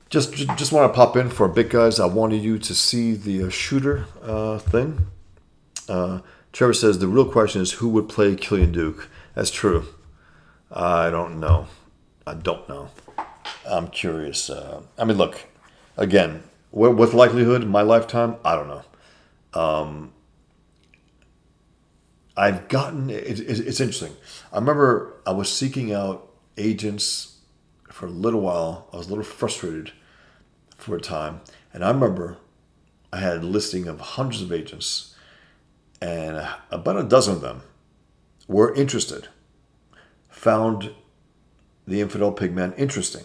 Just want to pop in for a bit, guys. I wanted you to see the shooter thing. Trevor says the real question is who would play Killian Duke. That's true. I don't know. I'm curious. Look, again, with likelihood in my lifetime, I don't know. I've gotten it's interesting. I remember I was seeking out agents for a little while. I was a little frustrated for a time, and I remember I had a listing of hundreds of agents, and about a dozen of them were interested. Found the infidel pigman interesting,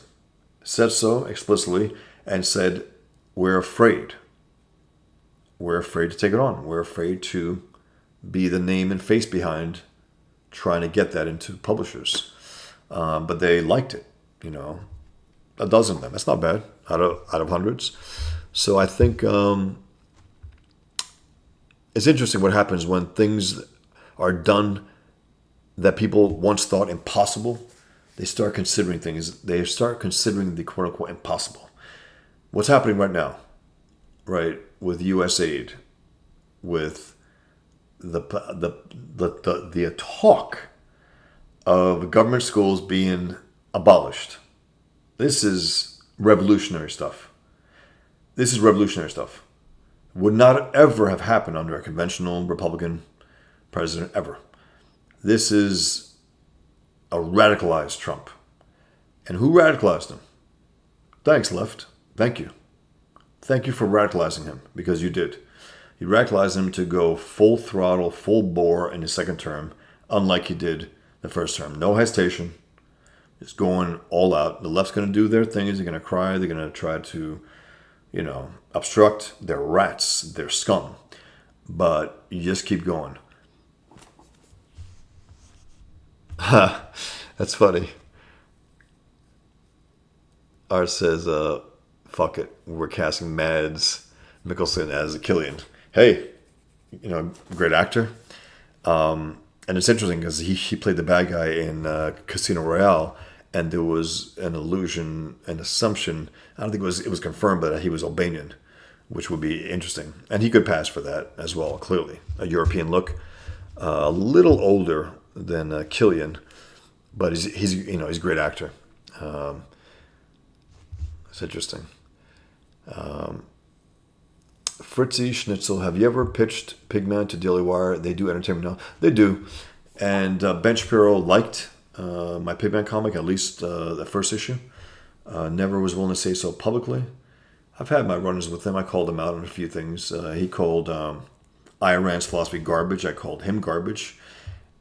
said so explicitly, and said, "We're afraid. We're afraid to take it on. We're afraid to be the name and face behind trying to get that into publishers." But they liked it, a dozen of them. That's not bad out of hundreds. So I think it's interesting what happens when things are done that people once thought impossible. They start considering things. They start considering the quote unquote impossible. What's happening right now, right, with U.S. aid, with the talk of government schools being abolished. This is revolutionary stuff. Would not ever have happened under a conventional Republican president ever. This is a radicalized Trump. And who radicalized him? Thanks, left. Thank you. Thank you for radicalizing him, because you did. You radicalized him to go full throttle, full bore in his second term, unlike he did the first term. No hesitation. Just going all out. The left's going to do their thing. They're going to cry. They're going to try to, obstruct. They're rats. They're scum. But you just keep going. Ha, that's funny. Art says, fuck it. We're casting Mads Mikkelsen as a Killian. Hey, great actor. And it's interesting because he played the bad guy in Casino Royale, and there was an illusion, an assumption. I don't think it was confirmed, but he was Albanian, which would be interesting. And he could pass for that as well, clearly. A European look. A little older than Killian, but he's a great actor. It's interesting. Fritzy Schnitzel, have you ever pitched Pigman to Daily Wire? They do entertainment now. They do. And Ben Shapiro liked my Pigman comic, at least the first issue. Never was willing to say so publicly. I've had my run-ins with him. I called him out on a few things. He called Iran's philosophy garbage. I called him garbage.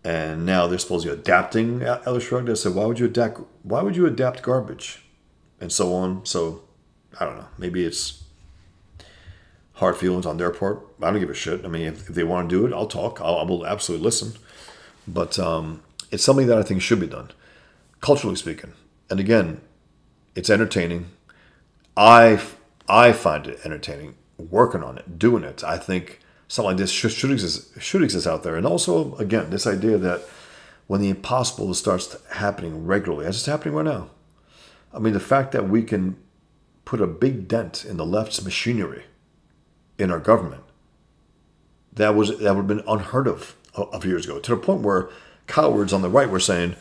And now they're supposed to be adapting Atlas Shrugged. I said, why would you adapt garbage? And so on. So, I don't know. Maybe it's hard feelings on their part. I don't give a shit. I mean, if they want to do it, I'll talk. I will absolutely listen. But it's something that I think should be done, culturally speaking. And again, it's entertaining. I find it entertaining, working on it, doing it. I think something like this should exist out there. And also, again, this idea that when the impossible starts happening regularly, as it's happening right now. I mean, the fact that we can put a big dent in the left's machinery in our government, that would have been unheard of years ago, to the point where cowards on the right were saying,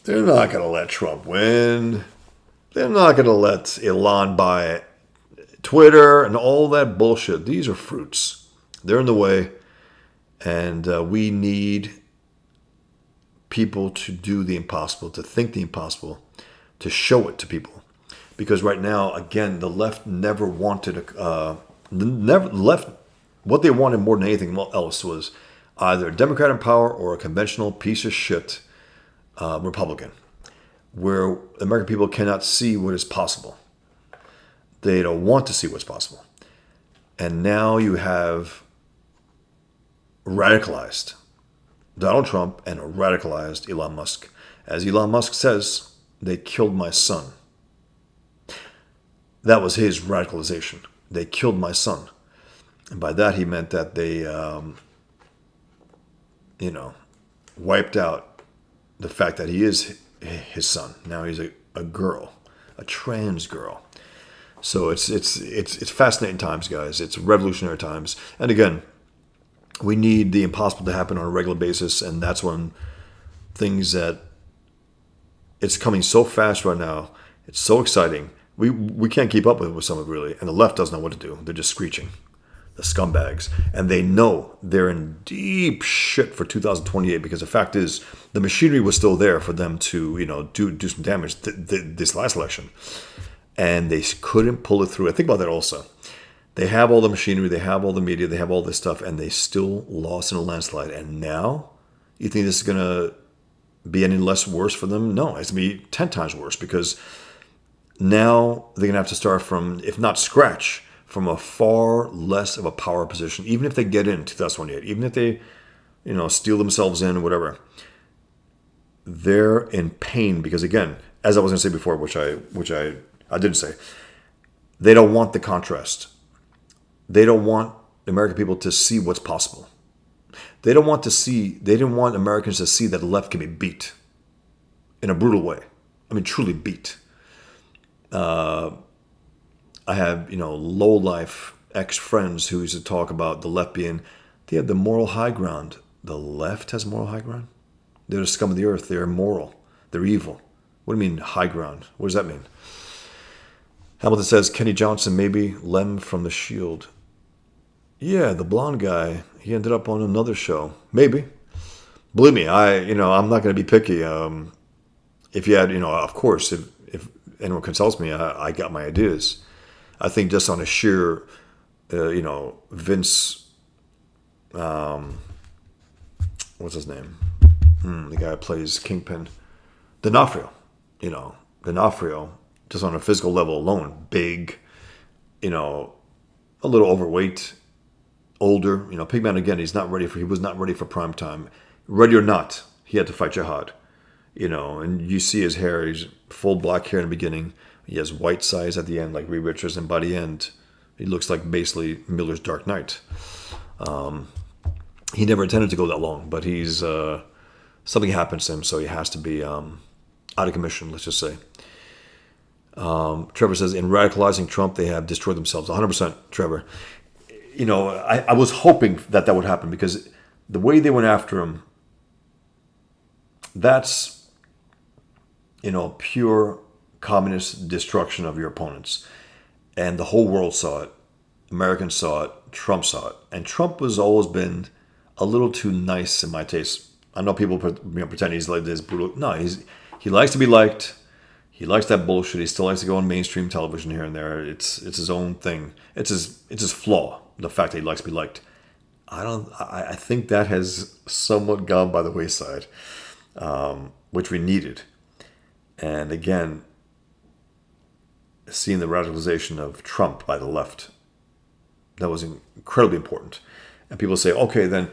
they're not going to let Trump win. They're not going to let Elon buy Twitter and all that bullshit. These are fruits. They're in the way, and we need people to do the impossible, to think the impossible, to show it to people. Because right now, again, the left never wanted never left. What they wanted more than anything else was either a Democrat in power or a conventional piece of shit Republican, where American people cannot see what is possible. They don't want to see what's possible. And now you have radicalized Donald Trump and a radicalized Elon Musk. As Elon Musk says, they killed my son. That was his radicalization. They killed my son. And by that he meant that they, wiped out the fact that he is his son. Now he's a girl, a trans girl. So it's fascinating times, guys. It's revolutionary times. And again, we need the impossible to happen on a regular basis, and that's when things that it's coming so fast right now. It's so exciting. We can't keep up with some of it really, and the left doesn't know what to do. They're just screeching, the scumbags, and they know they're in deep shit for 2028 because the fact is the machinery was still there for them to do some damage this last election, and they couldn't pull it through. I think about that also. They have all the machinery, they have all the media, they have all this stuff, and they still lost in a landslide. And now, you think this is going to be any less worse for them? No, it's going to be 10 times worse because now they're going to have to start from, if not scratch, from a far less of a power position, even if they get in 2028, even if they, steal themselves in or whatever. They're in pain because, again, as I was going to say before, which I didn't say, they don't want the contrast. They don't want American people to see what's possible. They didn't want Americans to see that the left can be beat in a brutal way. I mean, truly beat. I have, low-life ex-friends who used to talk about the left they have the moral high ground. The left has moral high ground? They're the scum of the earth. They're immoral. They're evil. What do you mean high ground? What does that mean? Hamilton says, Kenny Johnson, maybe Lem from The Shield. Yeah, the blonde guy, he ended up on another show. Maybe. Believe me, I'm not going to be picky. If you had, of course, if anyone consults me, I got my ideas. I think just on a sheer, Vince, what's his name? The guy who plays Kingpin. D'Onofrio. D'Onofrio, just on a physical level alone, big, a little overweight, older. Pigman, again, he was not ready for prime time. Ready or not, he had to fight jihad. And you see his hair, he's full black hair in the beginning. He has white sides at the end, like Reed Richards, and by the end, he looks like basically Miller's Dark Knight. He never intended to go that long, but he's something happens to him, so he has to be out of commission, let's just say. Trevor says, in radicalizing Trump, they have destroyed themselves. 100%, Trevor. I was hoping that would happen because the way they went after him, that's, pure communist destruction of your opponents. And the whole world saw it. Americans saw it. Trump saw it. And Trump has always been a little too nice in my taste. I know people pretend he's like this brutal. No, he likes to be liked. He likes that bullshit. He still likes to go on mainstream television here and there. It's his own thing. It's his flaw. The fact that he likes to be liked. I think that has somewhat gone by the wayside, which we needed. And again, seeing the radicalization of Trump by the left, that was incredibly important. And people say, okay, then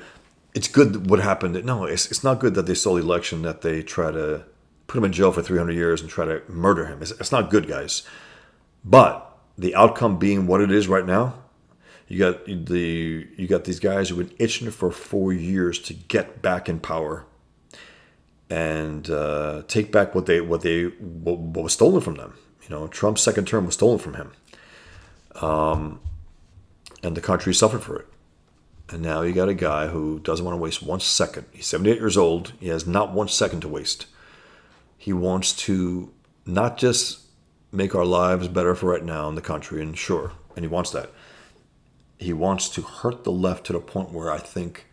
it's good what happened. No, it's not good that they stole the election, that they try to put him in jail for 300 years and try to murder him. It's not good, guys. But the outcome being what it is right now, you got these guys who've been itching for 4 years to get back in power and take back what was stolen from them. Trump's second term was stolen from him, and the country suffered for it. And now you got a guy who doesn't want to waste 1 second. He's 78 years old. He has not 1 second to waste. He wants to not just make our lives better for right now in the country, and sure, and he wants that. He wants to hurt the left to the point where I think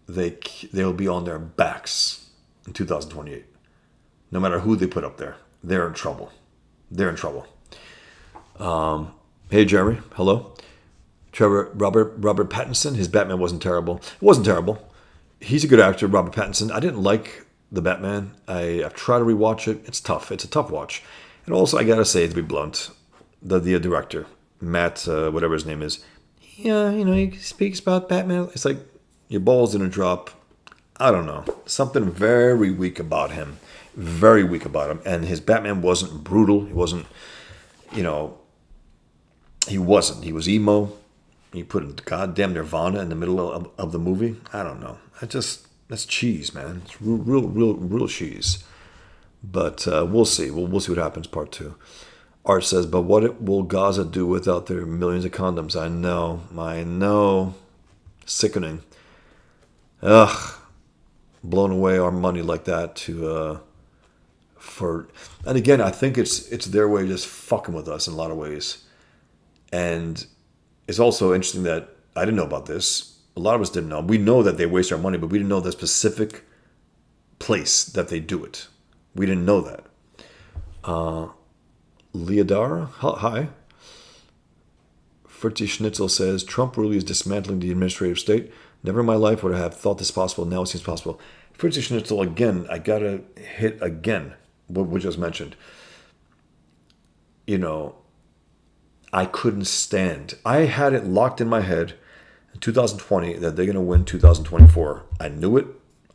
they'll be on their backs in 2028. No matter who they put up there, they're in trouble. They're in trouble. Hey, Jeremy. Hello. Trevor, Robert Pattinson. His Batman wasn't terrible. It wasn't terrible. He's a good actor, Robert Pattinson. I didn't like the Batman. I've tried to rewatch it. It's tough. It's a tough watch. And also, I gotta say, to be blunt, the director, Matt, whatever his name is, yeah, he speaks about Batman. It's like your balls didn't drop. I don't know. Something very weak about him. Very weak about him. And his Batman wasn't brutal. He wasn't, he wasn't. He was emo. He put goddamn Nirvana in the middle of the movie. I don't know. That's cheese, man. It's real cheese. But we'll see. We'll see what happens. Part 2. Art says, but what will Gaza do without their millions of condoms? I know. Sickening. Ugh. Blown away our money like that and again, I think it's their way of just fucking with us in a lot of ways. And it's also interesting that I didn't know about this. A lot of us didn't know. We know that they waste our money, but we didn't know the specific place that they do it. We didn't know that. Leodara, hi. Fritzy Schnitzel says, Trump really is dismantling the administrative state. Never in my life would I have thought this possible. Now it seems possible. Fritzy Schnitzel, again, I got to hit again what we just mentioned. I couldn't stand. I had it locked in my head in 2020 that they're going to win 2024. I knew it.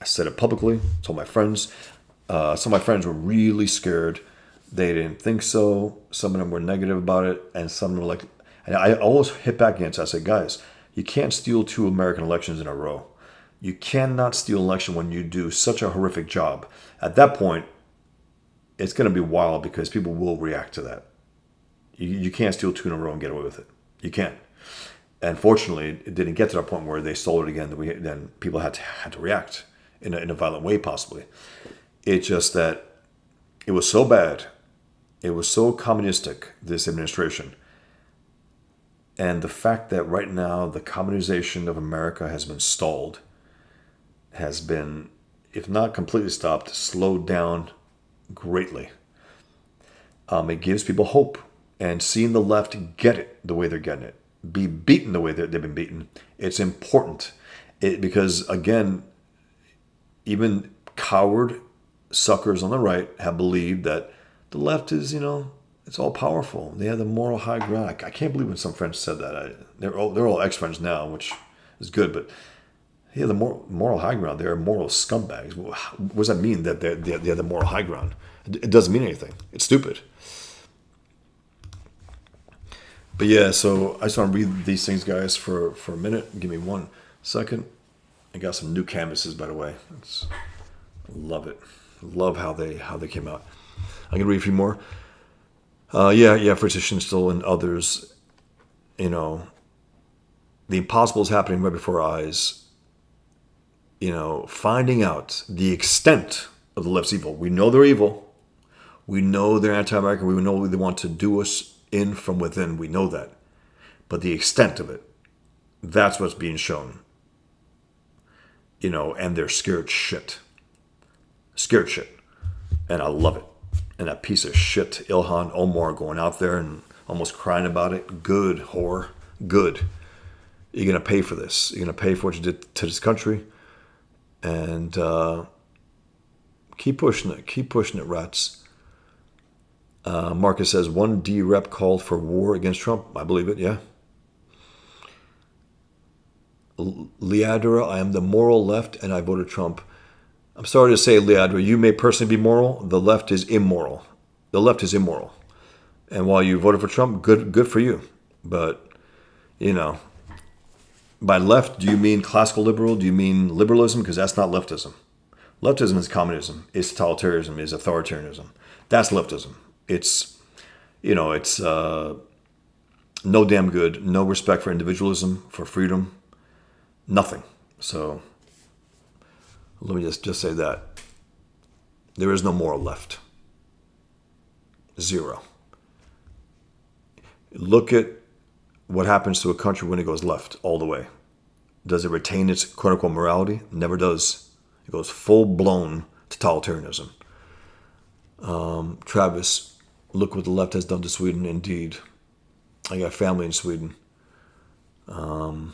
I said it publicly. Told my friends. Some of my friends were really scared. They didn't think so. Some of them were negative about it. And some were like, and I always hit back against it. I said, guys, you can't steal 2 American elections in a row. You cannot steal an election when you do such a horrific job. At that point, it's going to be wild because people will react to that. You can't steal 2 in a row and get away with it. You can't. And fortunately, it didn't get to that point where they stole it again. Then people had to react in a violent way, possibly. It's just that it was so bad. It was so communistic, this administration. And the fact that right now the communization of America has been stalled, has been, if not completely stopped, slowed down greatly. It gives people hope. And seeing the left get it the way they're getting it, be beaten the way that they've been beaten, it's important. Because, again, even coward suckers on the right have believed that the left is, it's all powerful. They have the moral high ground. I can't believe when some friends said that. They're all ex-friends now, which is good. But they have the moral high ground. They're moral scumbags. What does that mean that they have the moral high ground? It doesn't mean anything. It's stupid. But yeah, so I just want to read these things, guys, for a minute. Give me 1 second. I got some new canvases, by the way. Love it. Love how they came out. I'm gonna read a few more. Fritz still and others. The impossible is happening right before our eyes. Finding out the extent of the left's evil. We know they're evil. We know they're anti-American. We know they want to do us in from within. We know that. But the extent of it, that's what's being shown. And they're scared shit. Scared shit. And I love it. And that piece of shit, Ilhan Omar, going out there and almost crying about it. Good, whore. Good. You're going to pay for this. You're going to pay for what you did to this country. And keep pushing it. Keep pushing it, rats. Marcus says, 1D rep called for war against Trump. I believe it, yeah. Leandra, I am the moral left and I voted Trump. I'm sorry to say, Leandra, you may personally be moral. The left is immoral. The left is immoral. And while you voted for Trump, good for you. But, by left, do you mean classical liberal? Do you mean liberalism? Because that's not leftism. Leftism is communism. It's totalitarianism. It's authoritarianism. That's leftism. It's no damn good. No respect for individualism, for freedom. Nothing. So let me just say that. There is no moral left. Zero. Look at what happens to a country when it goes left all the way. Does it retain its quote unquote morality? Never does. It goes full blown totalitarianism. Travis, look what the left has done to Sweden. Indeed, I got family in Sweden. John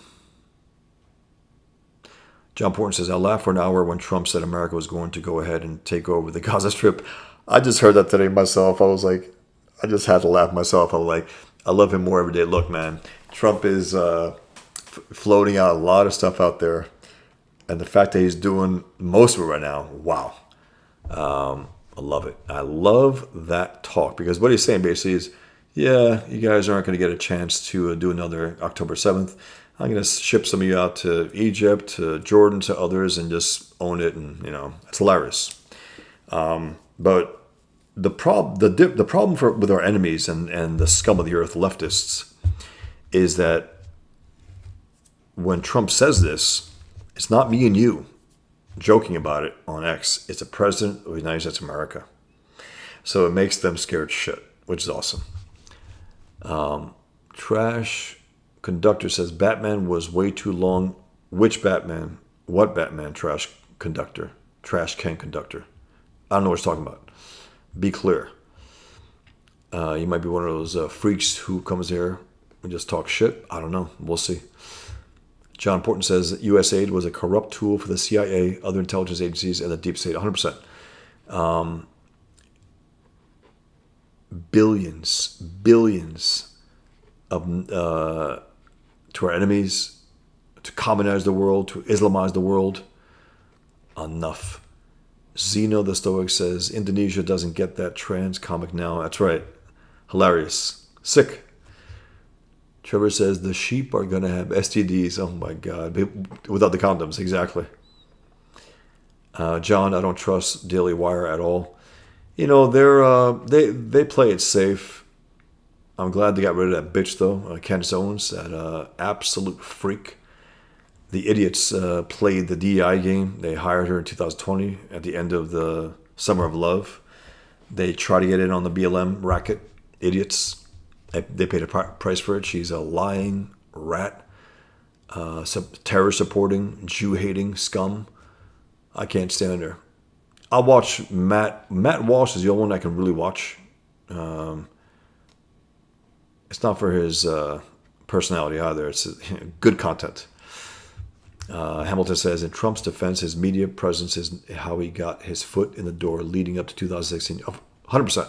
Porton says, I laughed for an hour when Trump said America was going to go ahead and take over the Gaza Strip. I just heard that today myself. I was like, I just had to laugh myself. I was like, I love him more every day. Look, man, Trump is floating out a lot of stuff out there. And the fact that he's doing most of it right now, wow. I love it. I love that talk because what he's saying basically is, yeah, you guys aren't going to get a chance to do another October 7th. I'm going to ship some of you out to Egypt, to Jordan, to others, and just own it. And, it's hilarious. But the problem with our enemies and the scum of the earth leftists is that when Trump says this, it's not me and you joking about it on X. It's the president of the United States of America. So it makes them scared shit, which is awesome. Trash Conductor says Batman was way too long. Which Batman? What Batman? Trash Conductor. Trash can Conductor. I don't know what he's talking about. Be clear. You might be one of those freaks who comes here and just talk shit. I don't know. We'll see. John Porton says U.S. aid was a corrupt tool for the CIA, other intelligence agencies, and the deep state. 100%. Billions of to our enemies, to commonize the world, to Islamize the world. Enough. Zeno the Stoic says Indonesia doesn't get that trans comic now. That's right. Hilarious. Sick. Trevor says the sheep are going to have STDs. Oh my God. Without the condoms. Exactly. John, I don't trust Daily Wire at all. They play it safe. I'm glad they got rid of that bitch, though. Candace Owens, that absolute freak. The idiots played the DEI game. They hired her in 2020 at the end of the Summer of Love. They try to get in on the BLM racket. Idiots. They paid a price for it. She's a lying rat. Terror-supporting, Jew-hating scum. I can't stand her. I'll watch Matt. Matt Walsh is the only one I can really watch. It's not for his personality either. It's good content. Hamilton says, in Trump's defense, his media presence is how he got his foot in the door leading up to 2016. 100%.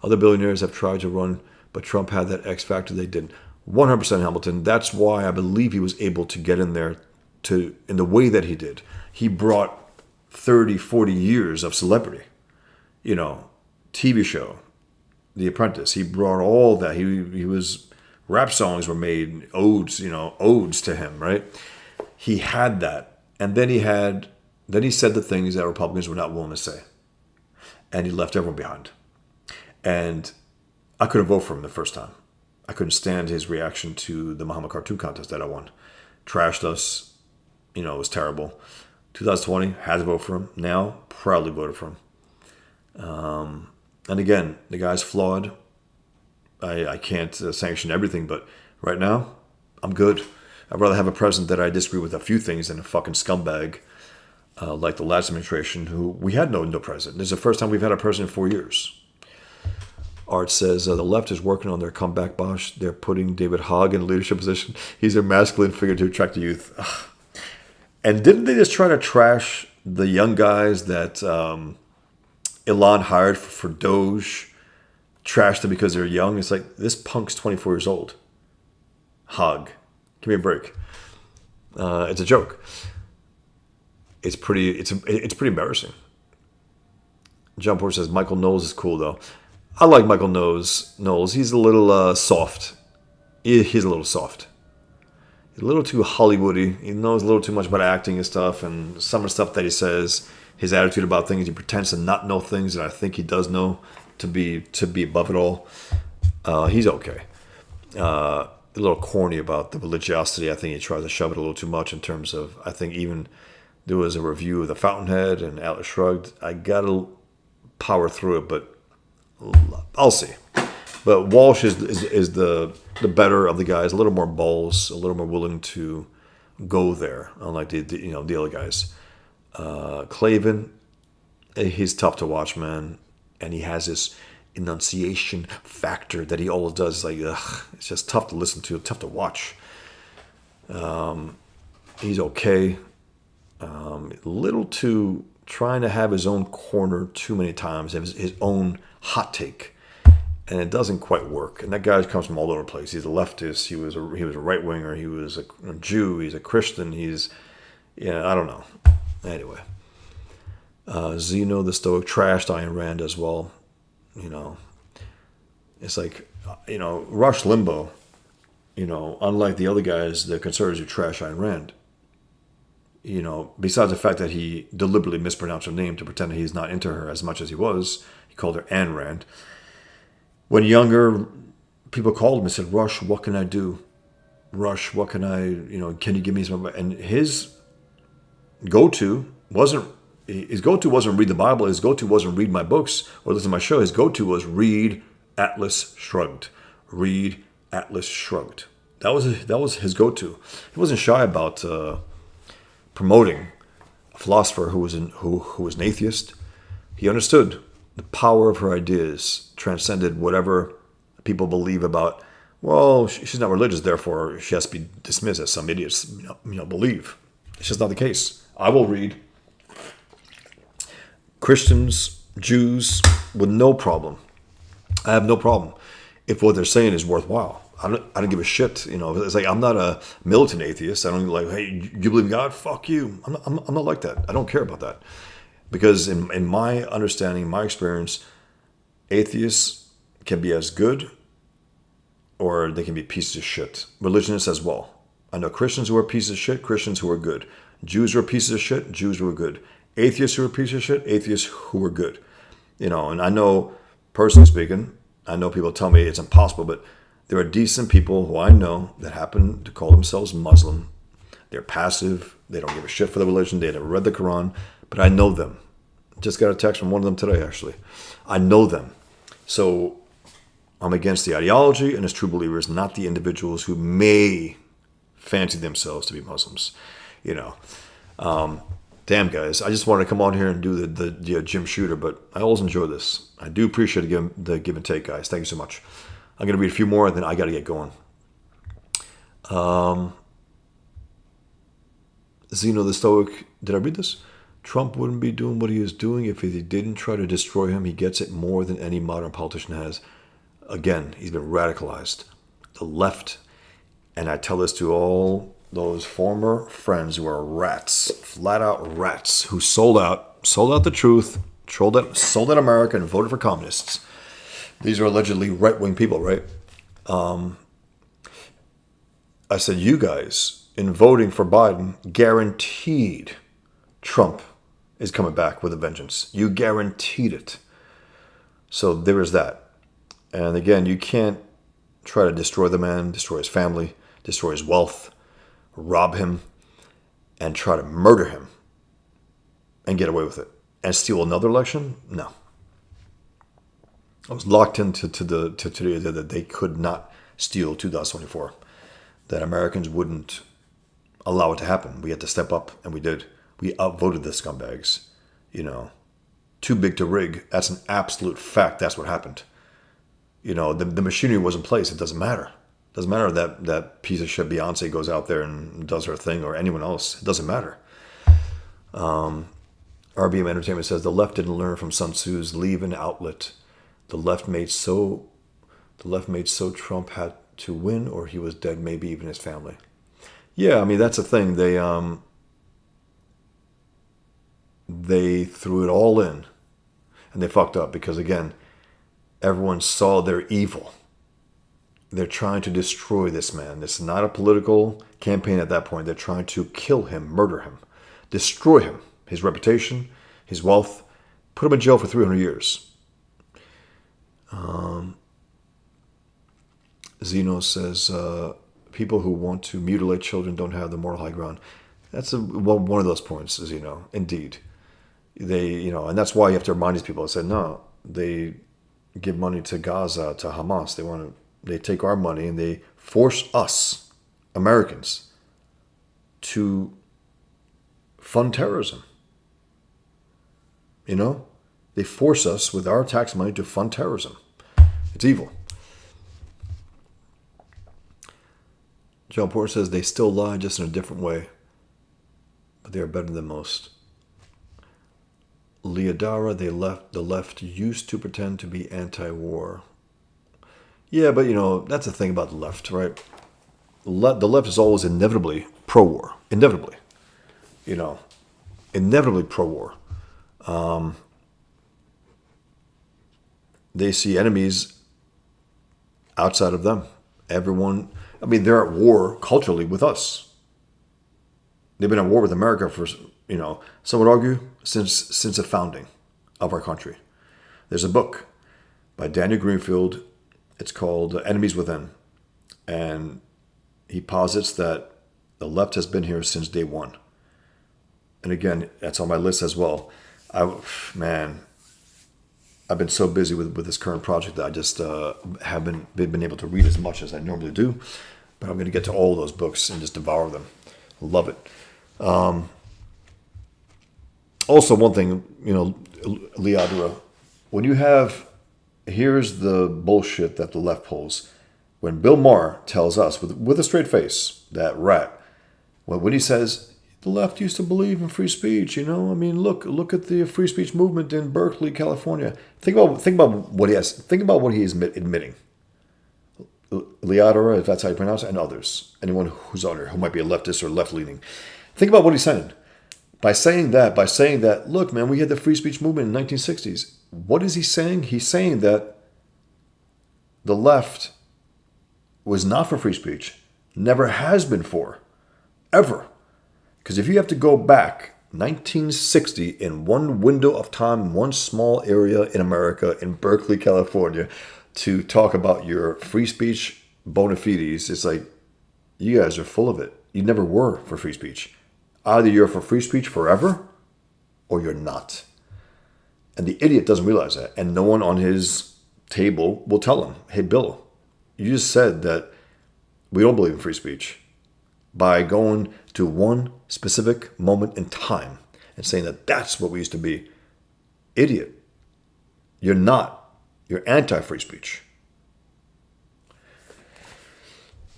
Other billionaires have tried to run, but Trump had that X factor they didn't. 100% Hamilton. That's why I believe he was able to get in there in the way that he did. He brought 30, 40 years of celebrity. TV show, The Apprentice. He brought all that. He was, rap songs were made, odes to him, right? He had that. And then he said the things that Republicans were not willing to say. And he left everyone behind. And I couldn't vote for him the first time. I couldn't stand his reaction to the Muhammad cartoon contest that I won. Trashed us. It was terrible. 2020, had to vote for him. Now, proudly voted for him. And again, the guy's flawed. I can't sanction everything, but right now, I'm good. I'd rather have a president that I disagree with a few things than a fucking scumbag like the last administration, who we had no president. This is the first time we've had a president in 4 years. Art says the left is working on their comeback, Bosch. They're putting David Hogg in a leadership position. He's a masculine figure to attract the youth. Ugh. And didn't they just try to trash the young guys that Elon hired for Doge? Trashed them because they're young. It's like, this punk's 24 years old. Hogg. Give me a break. It's a joke. It's pretty embarrassing. John Porter says Michael Knowles is cool though. I like Michael Knowles. He's a little soft. He's a little soft. He's a little too Hollywoody. He knows a little too much about acting and stuff, and some of the stuff that he says, his attitude about things, he pretends to not know things that I think he does know to be above it all. He's okay. A little corny about the religiosity. I think he tries to shove it a little too much in terms of, I think even there was a review of The Fountainhead and Atlas Shrugged. I got to power through it, but I'll see. But Walsh is the better of the guys, a little more balls, a little more willing to go there, unlike the other guys. Clavin, he's tough to watch, man, and he has this enunciation factor that he always does. Like, ugh, it's just tough to listen to, tough to watch. He's okay. Little too trying to have his own corner too many times, his own hot take, and it doesn't quite work. And that guy comes from all over the place. He's a leftist. He was a right winger. He was a Jew. He's a Christian. I don't know. Anyway, Zeno the Stoic trashed Ayn Rand as well. It's like Rush Limbaugh. Unlike the other guys, the conservatives who trash Ayn Rand. Besides the fact that he deliberately mispronounced her name to pretend that he's not into her as much as he was, he called her Ayn Rand. When younger, people called him and said, "Rush, what can I do? Rush, what can I, can you give me some?" And his go-to wasn't read the Bible. His go-to wasn't read my books or listen to my show. His go-to was read Atlas Shrugged. Read Atlas Shrugged. That was his go-to. He wasn't shy about promoting a philosopher who was an atheist. He understood the power of her ideas transcended whatever people believe about. Well, she's not religious, therefore she has to be dismissed as some idiots believe. It's just not the case. I will read Christians, Jews with no problem. I have no problem if what they're saying is worthwhile. I don't give a shit. It's like, I'm not a militant atheist. I don't like, hey, you believe in God? Fuck you. I'm not like that. I don't care about that. Because in my understanding, my experience, atheists can be as good or they can be pieces of shit. Religionists as well. I know Christians who are pieces of shit, Christians who are good. Jews who are pieces of shit, Jews who are good. Atheists who are pieces of shit, atheists who are good. And I know, personally speaking, I know people tell me it's impossible, but there are decent people who I know that happen to call themselves Muslim. They're passive. They don't give a shit for the religion. They never read the Quran. But I know them. Just got a text from one of them today, actually. I know them. So I'm against the ideology and its true believers, not the individuals who may fancy themselves to be Muslims. Damn, guys. I just wanted to come on here and do the Jim Shooter, but I always enjoy this. I do appreciate the give and take, guys. Thank you so much. I'm going to read a few more, and then I got to get going. Zeno the Stoic. Did I read this? Trump wouldn't be doing what he is doing if he didn't try to destroy him. He gets it more than any modern politician has. Again, he's been radicalized. The left, and I tell this to all those former friends who are rats, flat out rats, who sold out the truth, sold out America, and voted for communists. These are allegedly right-wing people, right? I said, you guys, in voting for Biden, guaranteed Trump is coming back with a vengeance. You guaranteed it. So there is that. And again, you can't try to destroy the man, destroy his family, destroy his wealth, rob him, and try to murder him and get away with it. And steal another election? No. I was locked into the idea that they could not steal 2024. That Americans wouldn't allow it to happen. We had to step up, and we did. We outvoted the scumbags. Too big to rig. That's an absolute fact. That's what happened. The machinery was in place. It doesn't matter. It doesn't matter that piece of shit Beyonce goes out there and does her thing, or anyone else. It doesn't matter. RBM Entertainment says the left didn't learn from Sun Tzu's leave an outlet. The left made so Trump had to win, or he was dead, maybe even his family. Yeah, I mean, that's the thing. They threw it all in, and they fucked up because, again, everyone saw their evil. They're trying to destroy this man. This is not a political campaign at that point. They're trying to kill him, murder him, destroy him, his reputation, his wealth, put him in jail for 300 years. Zeno says, people who want to mutilate children don't have the moral high ground. That's one of those points, Zeno. Indeed. And that's why you have to remind these people. I said, no, they give money to Gaza, to Hamas. They take our money and they force us, Americans, to fund terrorism. You know? They force us with our tax money to fund terrorism. It's evil. John Porter says they still lie just in a different way, but they are better than most. Leodara, the left used to pretend to be anti-war. Yeah, but that's the thing about the left, right? The left is always inevitably pro-war. Inevitably. Inevitably pro-war. They see enemies outside of them. Everyone, they're at war culturally with us. They've been at war with America for, some would argue, since the founding of our country. There's a book by Daniel Greenfield. It's called Enemies Within. And he posits that the left has been here since day one. And again, that's on my list as well. I've been so busy with this current project that I just haven't been able to read as much as I normally do. But I'm going to get to all those books and just devour them. Love it. Also, one thing, Leodra, when you have, here's the bullshit that the left pulls. When Bill Maher tells us with a straight face, that rat, when he says, the left used to believe in free speech, look at the free speech movement in Berkeley, California. Think about what he has. Think about what he is admitting. Leodra, if that's how you pronounce it, and others, anyone who's on here who might be a leftist or left-leaning. Think about what he's saying. By saying that, look, man, we had the free speech movement in the 1960s. What is he saying? He's saying that the left was not for free speech, never has been for, ever. Because if you have to go back 1960 in one window of time, one small area in America, in Berkeley, California, to talk about your free speech bona fides, it's like, you guys are full of it. You never were for free speech. Either you're for free speech forever, or you're not. And the idiot doesn't realize that. And no one on his table will tell him, hey, Bill, you just said that we don't believe in free speech. By going to one specific moment in time and saying that that's what we used to be. Idiot. You're not. You're anti-free speech.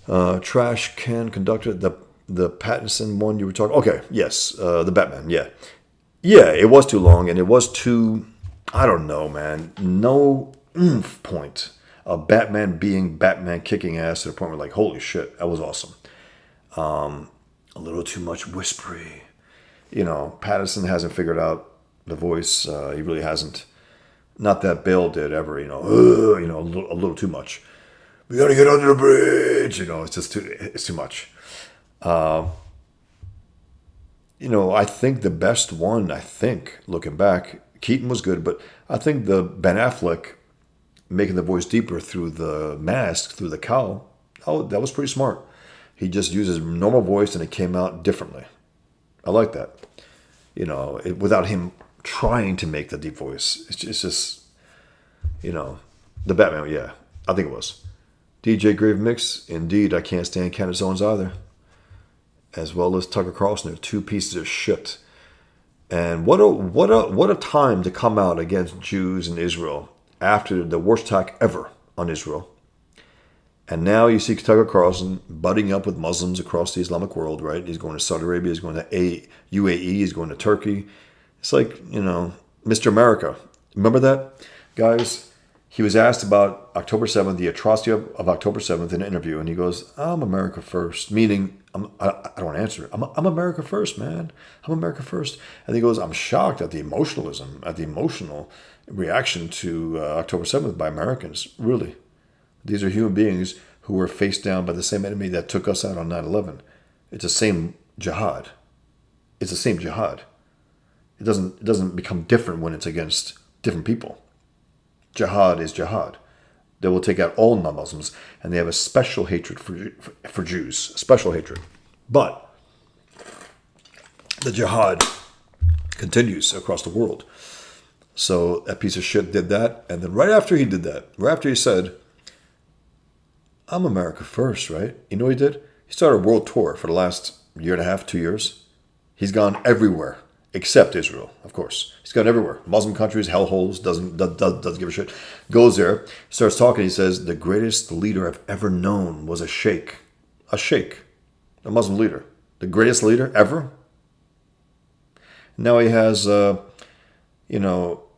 Trash can conductor, the Pattinson one you were talking. Okay, yes, the Batman. Yeah, it was too long and it was too. I don't know, man. No oomph point of Batman being Batman, kicking ass to the point where like, holy shit, that was awesome. A little too much whispery. Pattinson hasn't figured out the voice. He really hasn't. Not that Bale did ever. A little too much. We gotta get under the bridge. It's too much. I think the best one. Looking back, Keaton was good, but I think the Ben Affleck making the voice deeper through the mask, through the cowl. Oh, that was pretty smart. He just used his normal voice and it came out differently. I like that. Without him trying to make the deep voice. It's just, the Batman, yeah, I think it was. DJ Grave Mix, indeed, I can't stand Candace Owens either. As well as Tucker Carlson, they're two pieces of shit. And what a time to come out against Jews in Israel after the worst attack ever on Israel. And now you see Tucker Carlson butting up with Muslims across the Islamic world, right? He's going to Saudi Arabia, he's going to UAE, he's going to Turkey. It's like, Mr. America. Remember that? Guys, he was asked about October 7th, the atrocity of October 7th in an interview, and he goes, I'm America first, meaning, I don't want to answer it. I'm America first, man. I'm America first. And he goes, I'm shocked at the emotional reaction to October 7th by Americans, really. These are human beings who were faced down by the same enemy that took us out on 9/11. It's the same jihad. It's the same jihad. It doesn't become different when it's against different people. Jihad is jihad. They will take out all non-Muslims, and they have a special hatred for Jews. Special hatred. But the jihad continues across the world. So that piece of shit did that. And then right after he did that, right after he said, I'm America first, right? You know what he did? He started a world tour for the last year and a half, 2 years. He's gone everywhere except Israel, of course. He's gone everywhere. Muslim countries, hellholes, doesn't give a shit. Goes there, starts talking. He says, the greatest leader I've ever known was a sheikh. A sheikh. A Muslim leader. The greatest leader ever. Now he has,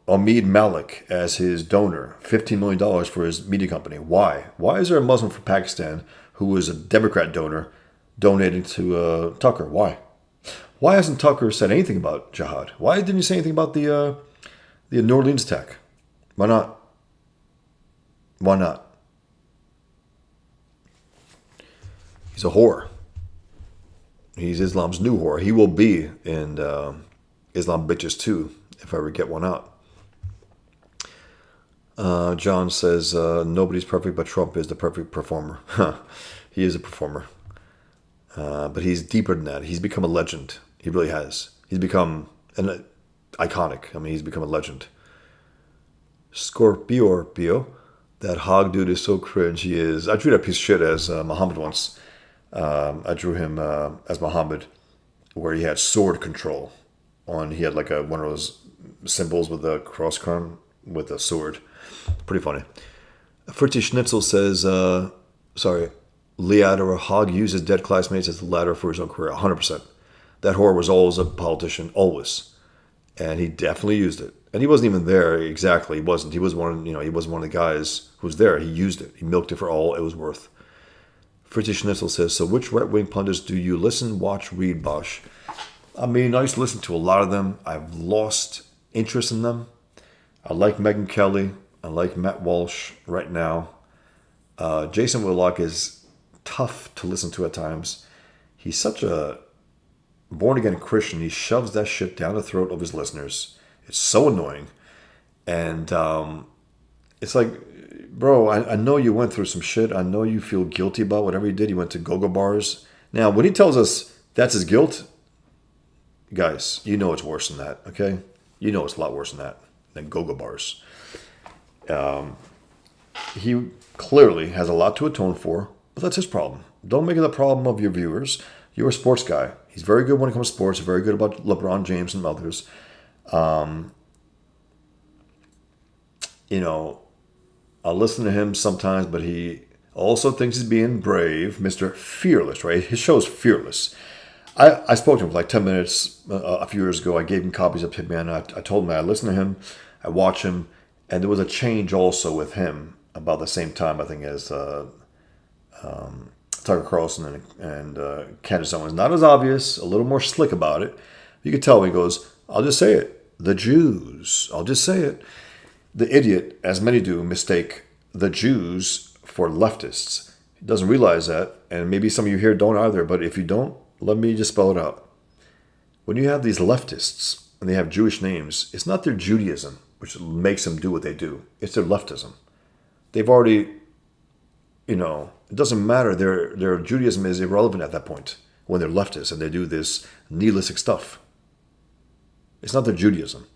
Omid Malik as his donor, $15 million for his media company. Why? Why is there a Muslim from Pakistan who was a Democrat donor donating to Tucker? Why? Why hasn't Tucker said anything about jihad? Why didn't he say anything about the New Orleans attack? Why not? Why not? He's a whore. He's Islam's new whore. He will be in Islam bitches too, if I ever get one out. John says, nobody's perfect, but Trump is the perfect performer. He is a performer. But he's deeper than that. He's become a legend. He really has. He's become an iconic. I mean, he's become a legend. Scorpio, that hog dude is so cringe. He is. I drew that piece of shit as Muhammad once. I drew him as Muhammad, where he had sword control. He had like one of those symbols with a cross crown with a sword. Pretty funny. Fritzy Schnitzel says, Liad or Hogg uses dead classmates as the ladder for his own career. 100%. That whore was always a politician, always. And he definitely used it. And he wasn't even there exactly. He wasn't. He wasn't one of the guys who was there. He used it. He milked it for all it was worth. Fritzy Schnitzel says, so which right-wing pundits do you listen, watch, read, Bosch? I mean, I used to listen to a lot of them. I've lost interest in them. I like Megyn Kelly. I like Matt Walsh right now. Jason Whitlock is tough to listen to at times. He's such a born-again Christian. He shoves that shit down the throat of his listeners. It's so annoying. And it's like, bro, I know you went through some shit. I know you feel guilty about whatever you did. You went to go-go bars. Now, when he tells us that's his guilt, guys, you know it's worse than that, okay? You know it's a lot worse than go-go bars. He clearly has a lot to atone for, but that's his problem. Don't make it a problem of your viewers. You're a sports guy. He's very good when it comes to sports. Very good about LeBron James and others. I'll listen to him sometimes, but he also thinks he's being brave. Mr. Fearless, right? His show's Fearless. I spoke to him for like 10 minutes a few years ago. I gave him copies of Hitman. I told him I listen to him. I watch him. And there was a change also with him about the same time, I think, as Tucker Carlson and Candace Owens. Not as obvious, a little more slick about it. You could tell when he goes, I'll just say it. The Jews. I'll just say it. The idiot, as many do, mistake the Jews for leftists. He doesn't realize that, and maybe some of you here don't either, but if you don't, let me just spell it out. When you have these leftists, and they have Jewish names, it's not their Judaism which makes them do what they do. It's their leftism. They've already, it doesn't matter. Their Judaism is irrelevant at that point when they're leftists and they do this nihilistic stuff. It's not their Judaism.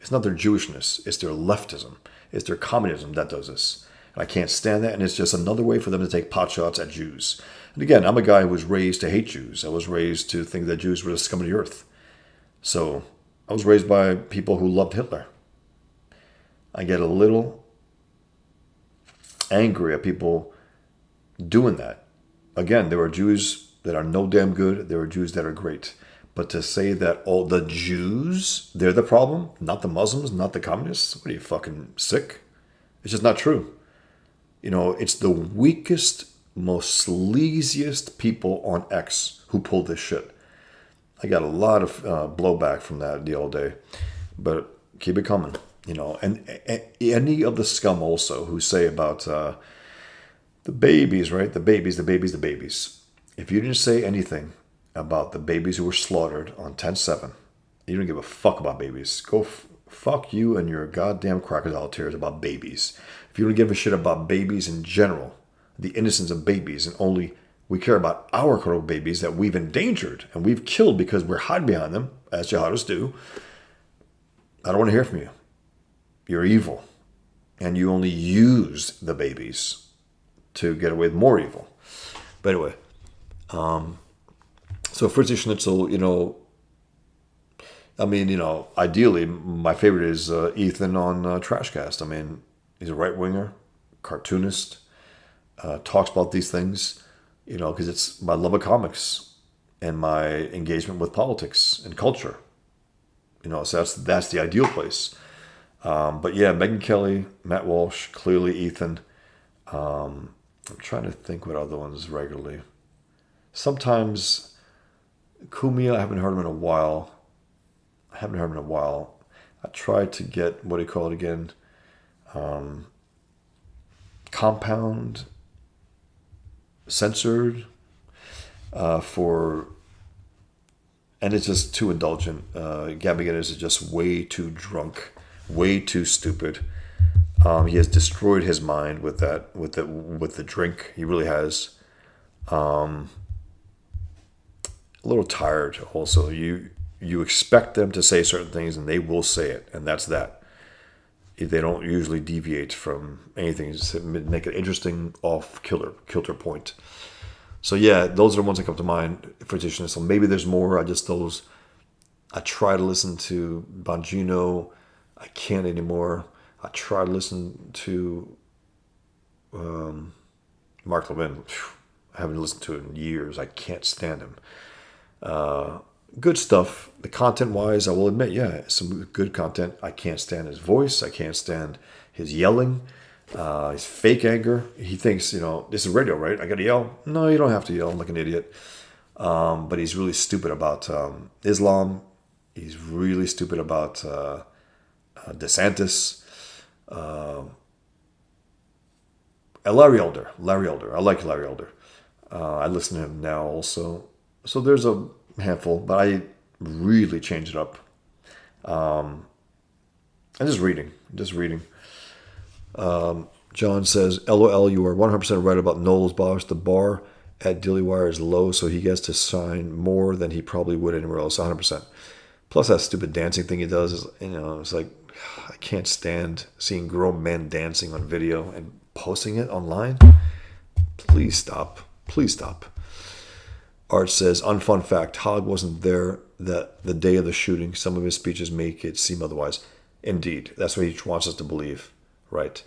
It's not their Jewishness. It's their leftism. It's their communism that does this. And I can't stand that. And it's just another way for them to take potshots at Jews. And again, I'm a guy who was raised to hate Jews. I was raised to think that Jews were the scum of the earth. So I was raised by people who loved Hitler. I get a little angry at people doing that. Again, there are Jews that are no damn good. There are Jews that are great. But to say that all the Jews, they're the problem, not the Muslims, not the communists, what are you, fucking sick? It's just not true. It's the weakest, most sleaziest people on X who pull this shit. I got a lot of blowback from that the old day. But keep it coming. And any of the scum also who say about the babies, right? The babies. If you didn't say anything about the babies who were slaughtered on 10/7, you don't give a fuck about babies. Go fuck you and your goddamn crocodile tears about babies. If you don't give a shit about babies in general, the innocence of babies, and only we care about our little babies that we've endangered and we've killed because we're hiding behind them, as jihadists do, I don't want to hear from you. you're evil. And you only use the babies to get away with more evil. But anyway, so Fritzy Schnitzel, ideally, my favorite is Ethan on Trashcast. I mean, he's a right winger, cartoonist, talks about these things, because it's my love of comics and my engagement with politics and culture. So that's the ideal place. But yeah, Megyn Kelly, Matt Walsh, clearly Ethan. I'm trying to think what other ones regularly. Sometimes Kumia, I haven't heard him in a while. I tried to get, what do you call it again? Compound censored and it's just too indulgent. Gabby Guinness is just way too drunk, way too stupid. He has destroyed his mind with the drink. He really has. A little tired also. You expect them to say certain things and they will say it, and that's that. They don't usually deviate from anything to make an interesting kilter point. So yeah, those are the ones that come to mind for tradition. So maybe there's more. I try to listen to Bongino. I can't anymore. I try to listen to Mark Levin. I haven't listened to it in years. I can't stand him. Good stuff. The content-wise, I will admit, yeah, some good content. I can't stand his voice. I can't stand his yelling, his fake anger. He thinks, this is radio, right? I got to yell? No, you don't have to yell. I'm like an idiot. But he's really stupid about Islam. He's really stupid about DeSantis. Larry Elder. I like Larry Elder. I listen to him now also. So there's a handful, but I really changed it up. I'm just reading. John says, LOL, you are 100% right about Knowles Bosch. The bar at Dillywire is low, so he gets to sign more than he probably would anywhere else, 100%. Plus that stupid dancing thing he does is, it's like, I can't stand seeing grown men dancing on video and posting it online. Please stop. Art says, unfun fact, Hogg wasn't there the day of the shooting. Some of his speeches make it seem otherwise. Indeed, that's what he wants us to believe, right?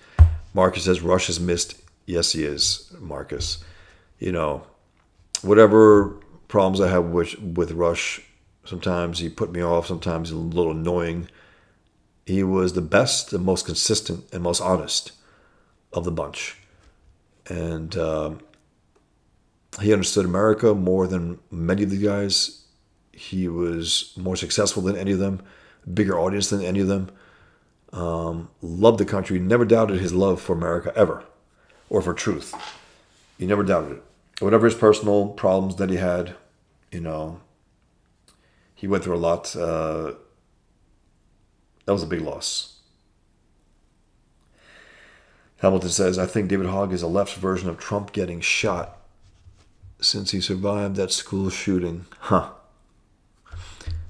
Marcus says, Rush is missed. Yes, he is, Marcus. Whatever problems I have with Rush, sometimes he put me off, sometimes he's a little annoying. He was the best, the most consistent, and most honest of the bunch. And he understood America more than many of the guys. He was more successful than any of them, bigger audience than any of them. Loved the country, never doubted his love for America ever, or for truth. He never doubted it. Whatever his personal problems that he had, he went through a lot. That was a big loss. Hamilton says, I think David Hogg is a left version of Trump getting shot since he survived that school shooting.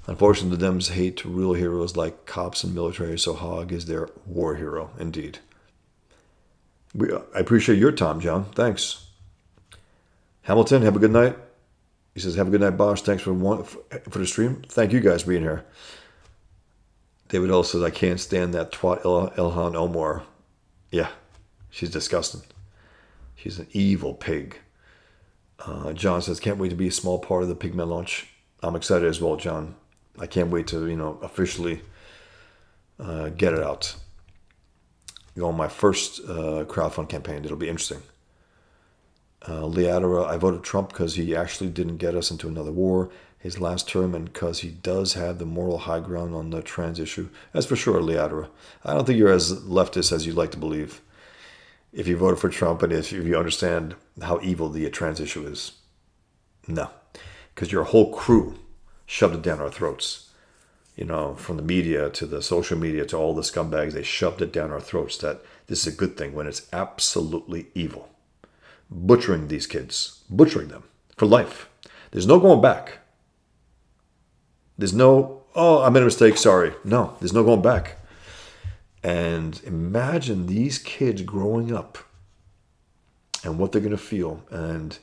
Unfortunately, the Dems hate real heroes like cops and military, so Hogg is their war hero, indeed. I appreciate your time, John. Thanks. Hamilton, have a good night. He says, have a good night, Bosch. Thanks for the stream. Thank you guys for being here. David L says, I can't stand that twat Ilhan Omar. Yeah, she's disgusting. She's an evil pig. John says, can't wait to be a small part of the Pigment launch. I'm excited as well, John. I can't wait to, officially get it out. Go on my first crowdfund campaign. It'll be interesting. Leadera, I voted Trump because he actually didn't get us into another war his last term and because he does have the moral high ground on the trans issue. That's for sure, Leadera. I don't think you're as leftist as you'd like to believe. If you voted for Trump and if you understand how evil the trans issue is. No. Because your whole crew shoved it down our throats. From the media to the social media to all the scumbags, they shoved it down our throats that this is a good thing when it's absolutely evil. Butchering these kids. Butchering them. For life. There's no going back. There's no, I made a mistake, sorry. No, there's no going back. And imagine these kids growing up and what they're going to feel. And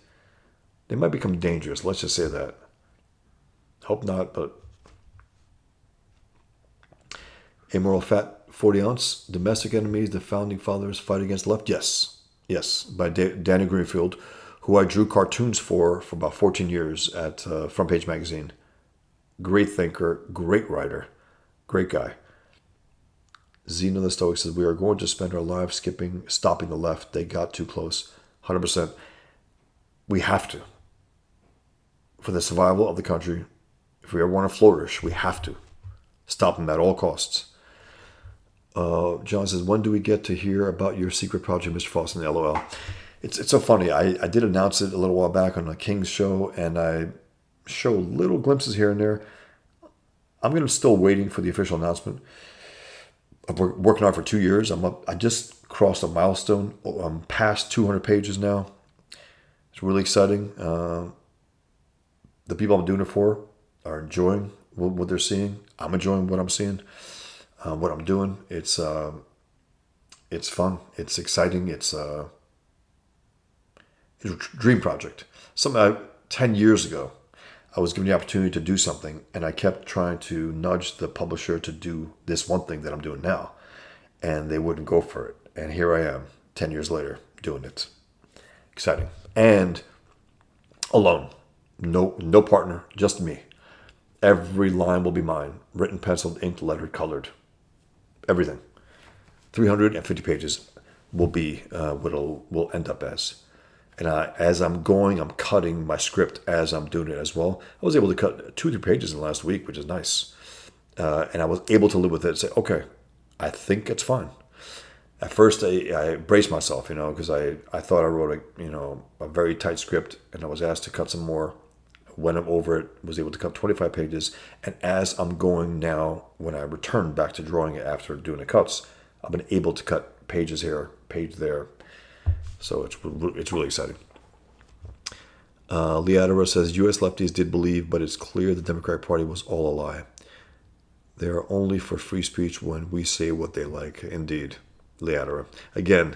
they might become dangerous. Let's just say that. Hope not, but Amoral Fat 40 Ounce, Domestic Enemies, The Founding Fathers Fight Against Left. Yes. Yes. By Danny Greenfield, who I drew cartoons for about 14 years at Front Page Magazine. Great thinker, great writer, great guy. Zeno the Stoic says, we are going to spend our lives stopping the left. They got too close. 100%. We have to. For the survival of the country, if we ever want to flourish, we have to stop them at all costs. John says, when do we get to hear about your secret project, Mr. Fawson? LOL. It's so funny. I did announce it a little while back on the King's show, and I show little glimpses here and there. I'm still waiting for the official announcement. I've been working on it for 2 years. I just crossed a milestone. I'm past 200 pages now. It's really exciting. The people I'm doing it for are enjoying what they're seeing. I'm enjoying what I'm seeing, what I'm doing. It's fun. It's exciting. It's a dream project. 10 years ago, I was given the opportunity to do something, and I kept trying to nudge the publisher to do this one thing that I'm doing now, and they wouldn't go for it. And here I am, 10 years later, doing it. Exciting. And alone. No partner, just me. Every line will be mine. Written, penciled, inked, lettered, colored. Everything. 350 pages will be what will end up as. And as I'm going, I'm cutting my script as I'm doing it as well. I was able to cut 2 or 3 pages in the last week, which is nice. And I was able to live with it and say, okay, I think it's fine. At first, I braced myself, because I thought I wrote a very tight script, and I was asked to cut some more. Went over it, was able to cut 25 pages. And as I'm going now, when I return back to drawing it after doing the cuts, I've been able to cut pages here, page there. So it's really exciting. Leadera says, U.S. lefties did believe, but it's clear the Democratic Party was all a lie. They are only for free speech when we say what they like. Indeed, Leadera. Again,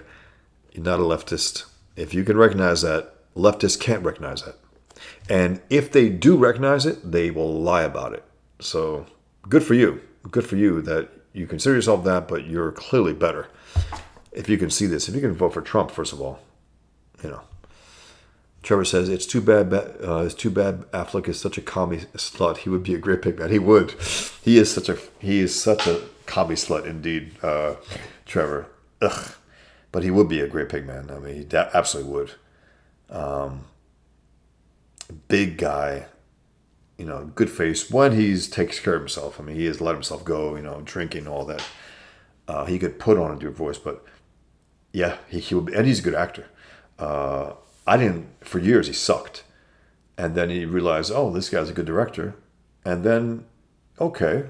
you're not a leftist. If you can recognize that, leftists can't recognize that. And if they do recognize it, they will lie about it. So good for you. Good for you that you consider yourself that, but you're clearly better. If you can see this, if you can vote for Trump, first of all, Trevor says it's too bad. It's too bad Affleck is such a commie slut. He would be a great pick man. He would. He is such a commie slut indeed, Trevor. Ugh. But he would be a great pick man. I mean, he absolutely would. Big guy, good face when he takes care of himself. I mean, he has let himself go. Drinking, all that. He could put on a deep voice, but yeah, he would be, and he's a good actor. For years he sucked. And then he realized, oh, this guy's a good director. And then, okay,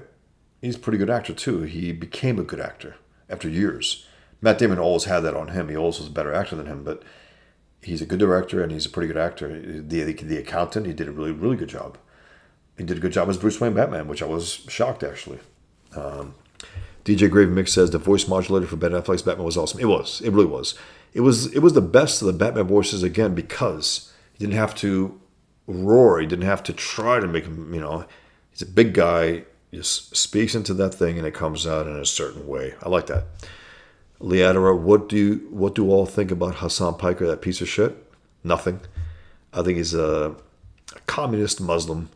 he's a pretty good actor too. He became a good actor after years. Matt Damon always had that on him. He always was a better actor than him, but he's a good director and he's a pretty good actor. The Accountant, he did a really, really good job. He did a good job as Bruce Wayne Batman, which I was shocked, actually. DJ Grave Mix says the voice modulator for Ben Affleck's Batman was awesome. It was. It really was. It was the best of the Batman voices again because he didn't have to roar. He didn't have to try to make him, he's a big guy, just speaks into that thing and it comes out in a certain way. I like that. Leadera, what do all think about Hassan Piker, that piece of shit? Nothing. I think he's a communist Muslim,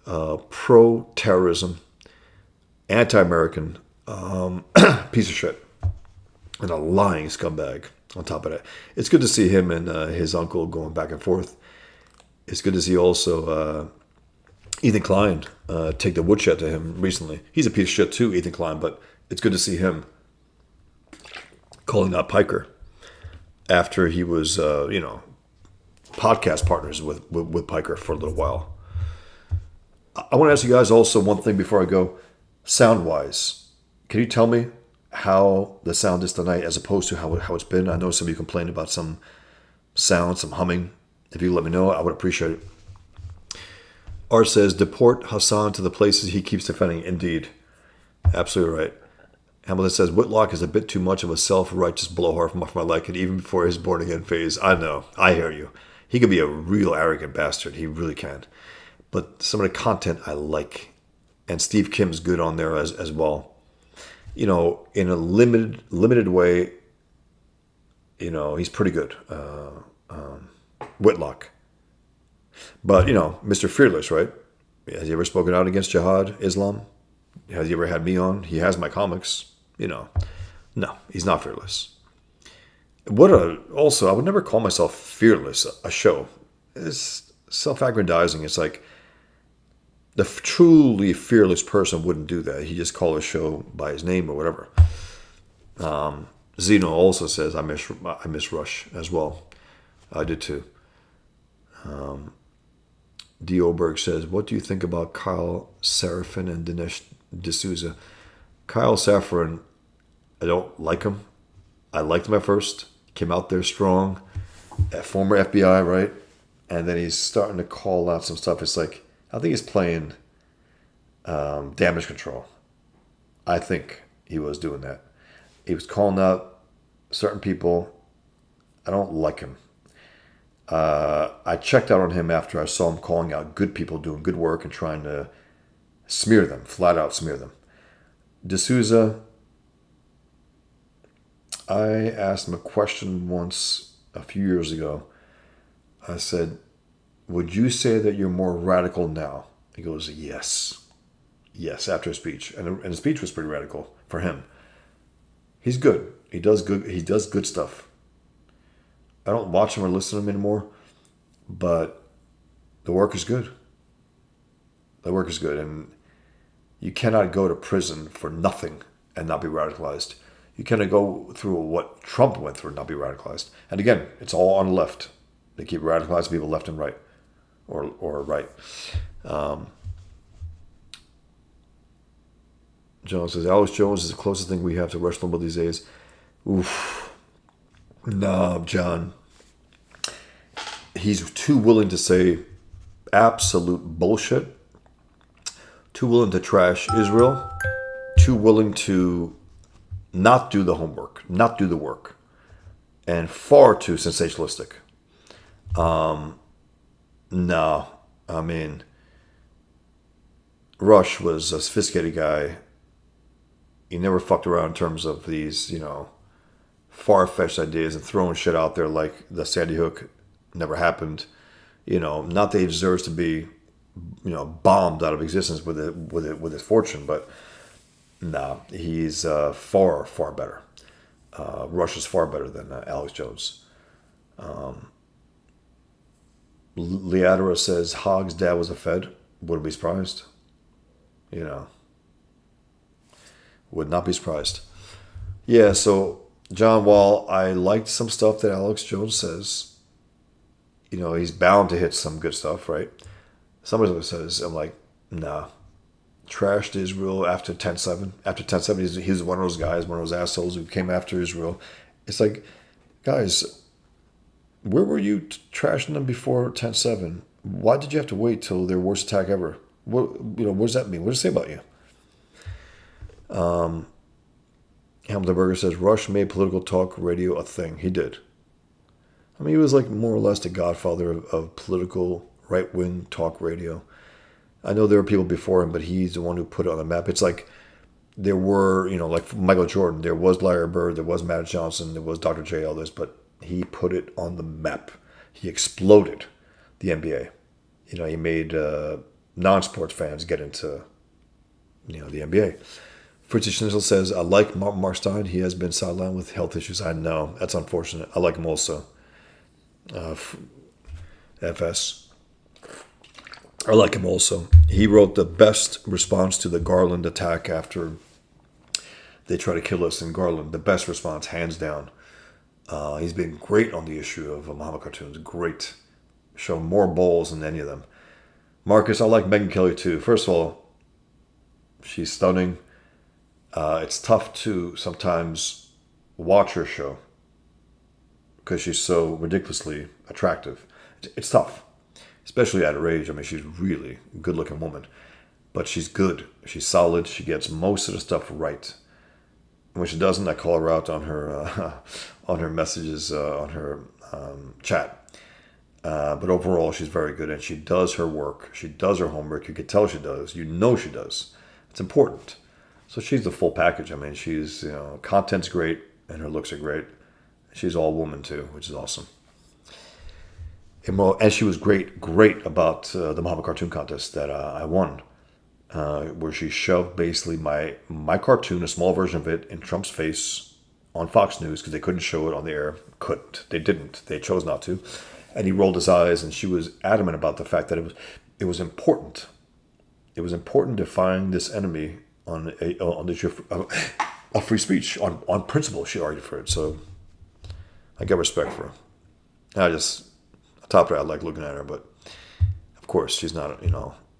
pro-terrorism, anti-American piece of shit, and a lying scumbag on top of that. It's good to see him and his uncle going back and forth. It's good to see also Ethan Klein take the woodshed to him recently. He's a piece of shit too, Ethan Klein, but it's good to see him calling out Piker after he was, podcast partners with Piker for a little while. I want to ask you guys also one thing before I go. Sound-wise, can you tell me how the sound is tonight as opposed to how it's been? I know some of you complained about some sound, some humming. If you let me know, I would appreciate it. Art says, deport Hassan to the places he keeps defending. Indeed. Absolutely right. Hamilton says Whitlock is a bit too much of a self-righteous blowhard for my liking, even before his born-again phase. I know. I hear you. He can be a real arrogant bastard. He really can. But some of the content I like. And Steve Kim's good on there as well. You know, in a limited way, you know, he's pretty good. Whitlock. But, you know, Mr. Fearless, right? Has he ever spoken out against jihad, Islam? Has he ever had me on? He has my comics. You know, no, he's not fearless. Also, I would never call myself fearless, a show. It's self-aggrandizing. It's like the truly fearless person wouldn't do that. He just call a show by his name or whatever. Zeno also says, I miss Rush as well. I did too. D. Oberg says, what do you think about Kyle Seraphin and Dinesh D'Souza? Kyle Seraphin, I don't like him. I liked him at first. Came out there strong. Former FBI, right? And then he's starting to call out some stuff. It's like, I think he's playing damage control. I think he was doing that. He was calling out certain people. I don't like him. I checked out on him after I saw him calling out good people doing good work and trying to smear them, flat out smear them. D'Souza, I asked him a question once a few years ago. I said, would you say that you're more radical now? He goes, yes. Yes, after a speech. And the speech was pretty radical for him. He's good. He does good stuff. I don't watch him or listen to him anymore, but the work is good. The work is good, and you cannot go to prison for nothing and not be radicalized. You cannot go through what Trump went through and not be radicalized. And again, it's all on the left. They keep radicalizing people left and right, or right. John says, Alex Jones is the closest thing we have to Rush Limbaugh these days. Oof. No, John. He's too willing to say absolute bullshit, too willing to trash Israel, too willing to not do the homework, not do the work, and far too sensationalistic. No, I mean, Rush was a sophisticated guy. He never fucked around in terms of these, far-fetched ideas and throwing shit out there like the Sandy Hook never happened. Not that he deserves to be, bombed out of existence with his fortune, but no, he's far, far better. Rush is far better than Alex Jones. Leadera says Hogg's dad was a Fed. Wouldn't be surprised. Would not be surprised. Yeah, so John, while I liked some stuff that Alex Jones says, he's bound to hit some good stuff, right? Some of it says, I'm like, nah. Trashed Israel after 10/7. After 10/7, he's one of those guys, one of those assholes who came after Israel. It's like, guys, where were you trashing them before 10/7? Why did you have to wait till their worst attack ever? What does that mean? What does it say about you? Hamilton Berger says Rush made political talk radio a thing. He did. I mean, he was like more or less the godfather of political right-wing talk radio. I know there were people before him, but he's the one who put it on the map. It's like there were, like Michael Jordan, there was Larry Bird, there was Magic Johnson, there was Dr. J. Ellis, but he put it on the map. He exploded the NBA. He made non-sports fans get into, the NBA. Fritzy Schnitzel says, I like Mark Stein. He has been sidelined with health issues. I know. That's unfortunate. I like him also. FS. I like him also. He wrote the best response to the Garland attack after they try to kill us in Garland. The best response, hands down. He's been great on the issue of Muhammad cartoons. Great. Shown more balls than any of them. Marcus, I like Megyn Kelly too. First of all, she's stunning. It's tough to sometimes watch her show because she's so ridiculously attractive. It's tough, especially at her age. I mean, she's really a good-looking woman, but she's good. She's solid. She gets most of the stuff right. When she doesn't, I call her out on her on her messages on her chat. But overall, she's very good, and she does her work. She does her homework. You can tell she does. You know she does. It's important. So she's the full package. I mean, she's content's great, and her looks are great. She's all woman too, which is awesome. And she was great about the Muhammad Cartoon Contest that I won, where she shoved basically my cartoon, a small version of it, in Trump's face on Fox News because they couldn't show it on the air. Couldn't. They didn't. They chose not to. And he rolled his eyes, and she was adamant about the fact that it was important. It was important to find this enemy on the issue of free speech on principle. She argued for it, so I get respect for her. On top of it, I like looking at her, but of course she's not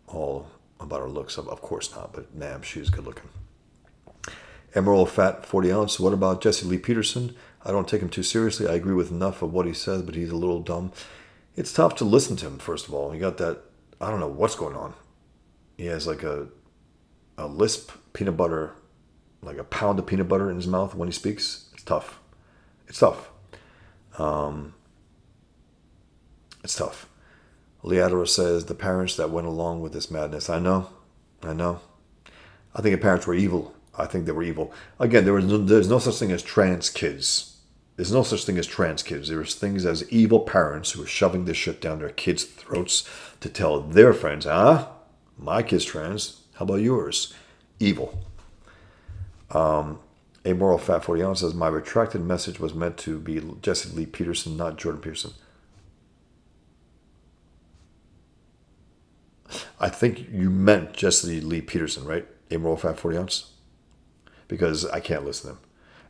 all about her looks. Of course not, but man, she's good looking. Emerald Fat 40 ounce. What about Jesse Lee Peterson? I don't take him too seriously. I agree with enough of what he says, but he's a little dumb. It's tough to listen to him, first of all. He got that, I don't know what's going on. He has like a lisp peanut butter, like a pound of peanut butter in his mouth when he speaks. It's tough. It's tough. It's tough. Leadora says, the parents that went along with this madness. I know. I think the parents were evil. I think they were evil. Again, there's no such thing as trans kids. There's no such thing as trans kids. There's things as evil parents who are shoving this shit down their kids' throats to tell their friends, my kid's trans. How about yours? Evil. A Moral Fat 40 ounce says, my retracted message was meant to be Jesse Lee Peterson, not Jordan Peterson. I think you meant Jesse Lee Peterson, right? A Moral Fat 40 ounce? Because I can't listen to him.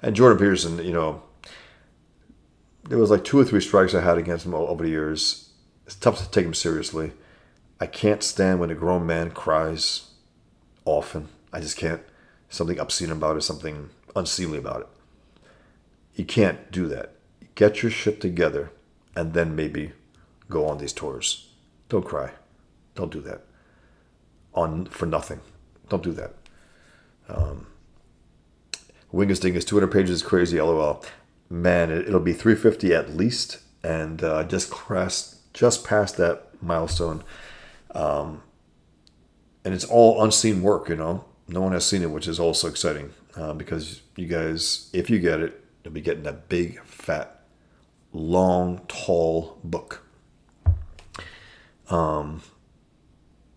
And Jordan Peterson, there was like 2 or 3 strikes I had against him over the years. It's tough to take him seriously. I can't stand when a grown man cries often. I just can't. Something obscene about it, something unseemly about it. You can't do that. Get your shit together and then maybe go on these tours. Don't cry. Don't do that. For nothing. Don't do that. Wingus Dingus, 200 pages is crazy, lol. Man, it'll be 350 at least, and just past that milestone. And it's all unseen work, No one has seen it, which is also exciting, because you guys, if you get it, you'll be getting that big, fat, long, tall book.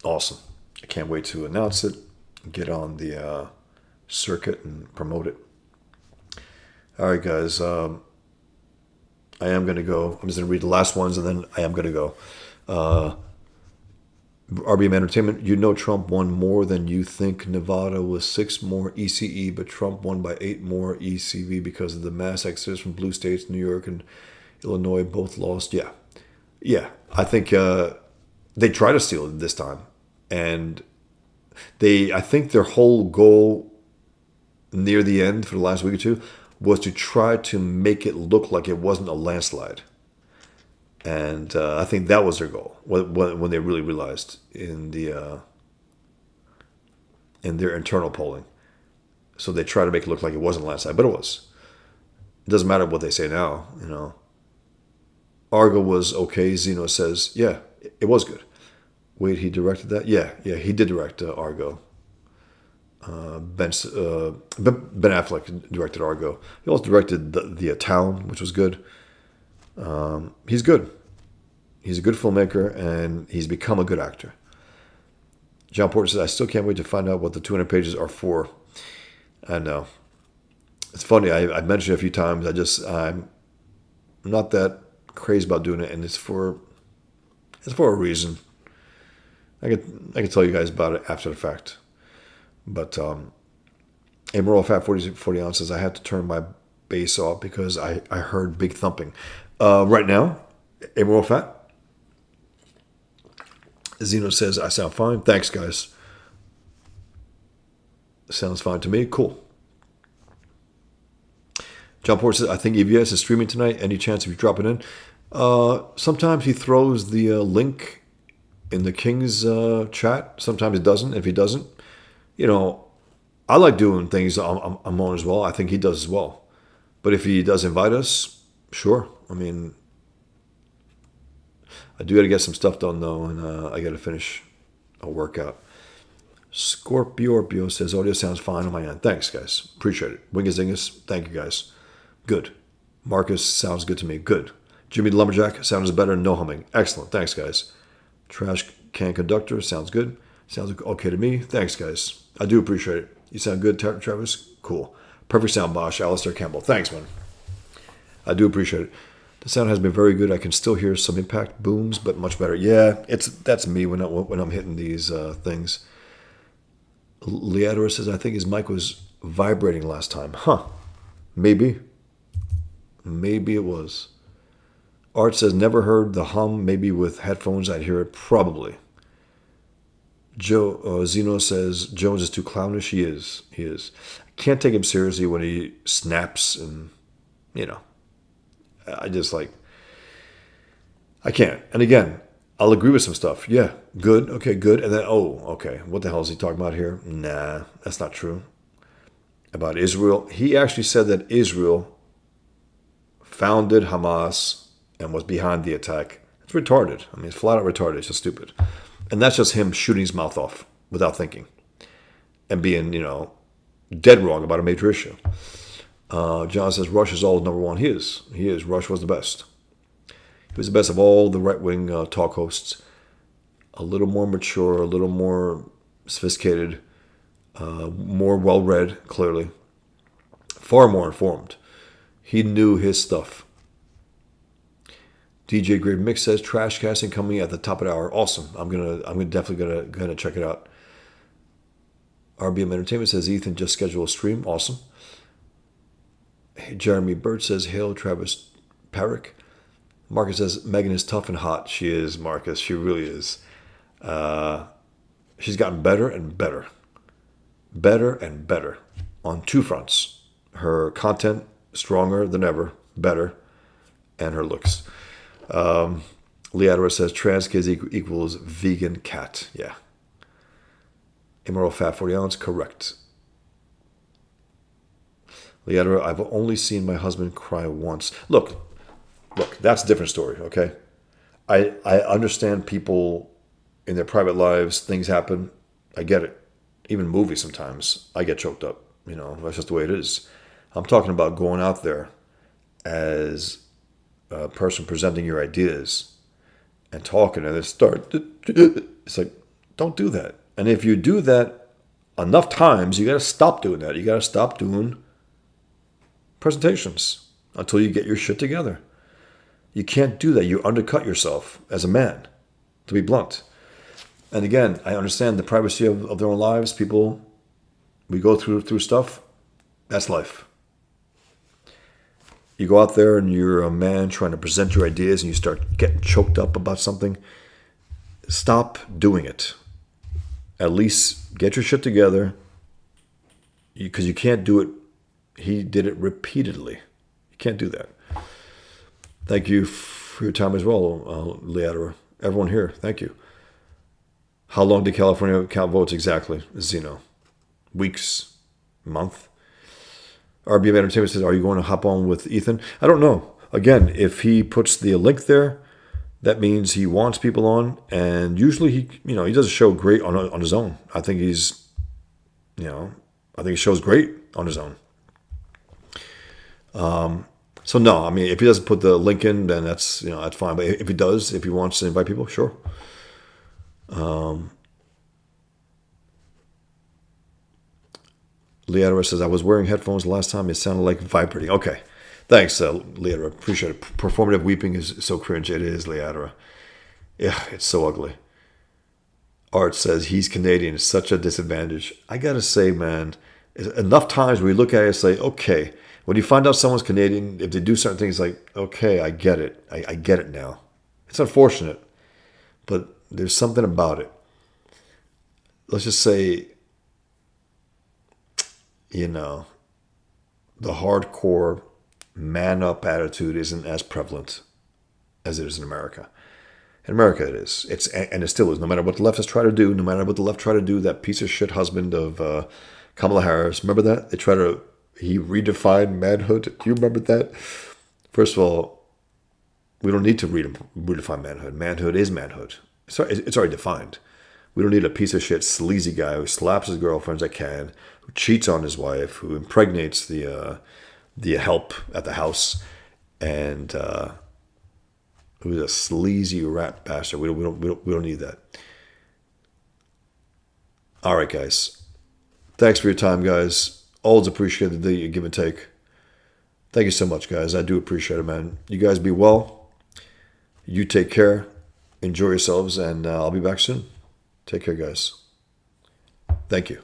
Awesome. I can't wait to announce it, get on the circuit and promote it. All right, guys. I am going to go. I'm just going to read the last ones, and then I am going to go. RBM Entertainment, Trump won more than you think. Nevada was 6 more ECE, but Trump won by 8 more ECV because of the mass exodus from blue states. New York and Illinois both lost. Yeah. I think they tried to steal it this time. And I think their whole goal near the end for the last week or two was to try to make it look like it wasn't a landslide. And I think that was their goal when they really realized in their internal polling. So they tried to make it look like it wasn't a landslide, but it was. It doesn't matter what they say now, Argo was okay. Zeno says, yeah, it was good. Wait, he directed that? Yeah, he did direct Argo. Ben Affleck directed Argo. He also directed the Town, which was good. He's good. He's a good filmmaker, and he's become a good actor. John Porter says, I still can't wait to find out what the 200 pages are for. I know. It's funny. I've mentioned it a few times. I'm not that crazy about doing it, and it's for a reason. I can tell you guys about it after the fact. But Emerald Fat 40 ounces, I had to turn my bass off because I heard big thumping. Right now, Emerald Fat. Zeno says, I sound fine. Thanks, guys. Sounds fine to me. Cool. John Porter says, I think EVS is streaming tonight. Any chance of you dropping in? Sometimes he throws the link in the King's chat. Sometimes it doesn't. If he doesn't, I like doing things I'm on as well. I think he does as well. But if he does invite us, sure. I mean, I do got to get some stuff done though, and I got to finish a workout. Scorpio says audio sounds fine on my end. Thanks, guys. Appreciate it. Wingus Dingus, thank you, guys. Good. Marcus sounds good to me. Good. Jimmy the Lumberjack sounds better. No humming. Excellent. Thanks, guys. Trash Can Conductor sounds good. Sounds okay to me. Thanks, guys. I do appreciate it. You sound good, Travis. Cool. Perfect sound, Bosch. Alistair Campbell. Thanks, man. I do appreciate it. The sound has been very good. I can still hear some impact booms, but much better. Yeah, that's me when I'm hitting these things. Leadora says I think his mic was vibrating last time. Huh? Maybe. Maybe it was. Art says never heard the hum. Maybe with headphones I'd hear it. Probably. Zeno says Jones is too clownish. He is. He is. I can't take him seriously when he snaps and you know. I just like, I can't. And again, I'll agree with some stuff. Yeah, good. Okay, good. And then, oh, okay. What the hell is he talking about here? Nah, that's not true. About Israel. He actually said that Israel founded Hamas and was behind the attack. It's retarded. I mean, it's flat out retarded. It's just stupid. And that's just him shooting his mouth off without thinking and being, dead wrong about a major issue. John says Rush is all number one. He is. He is. Rush was the best. He was the best of all the right-wing talk hosts. A little more mature, a little more sophisticated, more well-read, clearly. Far more informed. He knew his stuff. DJ Great Mix says trash casting coming at the top of the hour. Awesome. I'm definitely gonna check it out. RBM Entertainment says Ethan just scheduled a stream. Awesome. Jeremy Bird says, hail Travis Parrick. Marcus says, Megan is tough and hot. She is, Marcus. She really is. She's gotten better and better. Better and better on two fronts. Her content, stronger than ever, better, and her looks. Leadora says, trans kids equals vegan cat. Yeah. Immoral fat 40 ounce, correct. Leandro, I've only seen my husband cry once. Look, that's a different story, okay? I understand people in their private lives, things happen. I get it. Even movies sometimes, I get choked up. That's just the way it is. I'm talking about going out there as a person presenting your ideas and talking and then start. It's like, don't do that. And if you do that enough times, you got to stop doing that. You got to stop doing presentations until you get your shit together. You can't do that. You undercut yourself as a man, to be blunt. And again, I understand the privacy of their own lives. People, we go through stuff. That's life. You go out there and you're a man trying to present your ideas and you start getting choked up about something. Stop doing it. At least get your shit together, because you can't do it. He did it repeatedly. You can't do that. Thank you for your time as well, Leandro. Everyone here, thank you. How long did California count votes exactly, Zeno? Weeks? Month? RBM Entertainment says, are you going to hop on with Ethan? I don't know. Again, if he puts the link there, that means he wants people on. And usually he does a show great on his own. I think he shows great on his own. So no, I mean, if he doesn't put the link in, then that's fine. But if he does, if he wants to invite people, sure. Leandro says, I was wearing headphones last time. It sounded like vibrating. Okay. Thanks, Leandro. Appreciate it. Performative weeping is so cringe. It is, Leandro. Yeah, it's so ugly. Art says, he's Canadian. It's such a disadvantage. I got to say, man, enough times we look at it and say, okay, when you find out someone's Canadian, if they do certain things, like, okay, I get it. I get it now. It's unfortunate, but there's something about it. Let's just say, the hardcore man-up attitude isn't as prevalent as it is in America. In America, it is. And it still is. No matter what the leftists try to do, that piece of shit husband of Kamala Harris. Remember that? He redefined manhood. Do you remember that? First of all, we don't need to redefine manhood. Manhood is manhood. It's already defined. We don't need a piece of shit, sleazy guy who slaps his girlfriends that can, who cheats on his wife, who impregnates the help at the house, and who's a sleazy rat bastard. We don't need that. All right, guys. Thanks for your time, guys. Always appreciate the give and take. Thank you so much, guys. I do appreciate it, man. You guys be well. You take care. Enjoy yourselves, and I'll be back soon. Take care, guys. Thank you.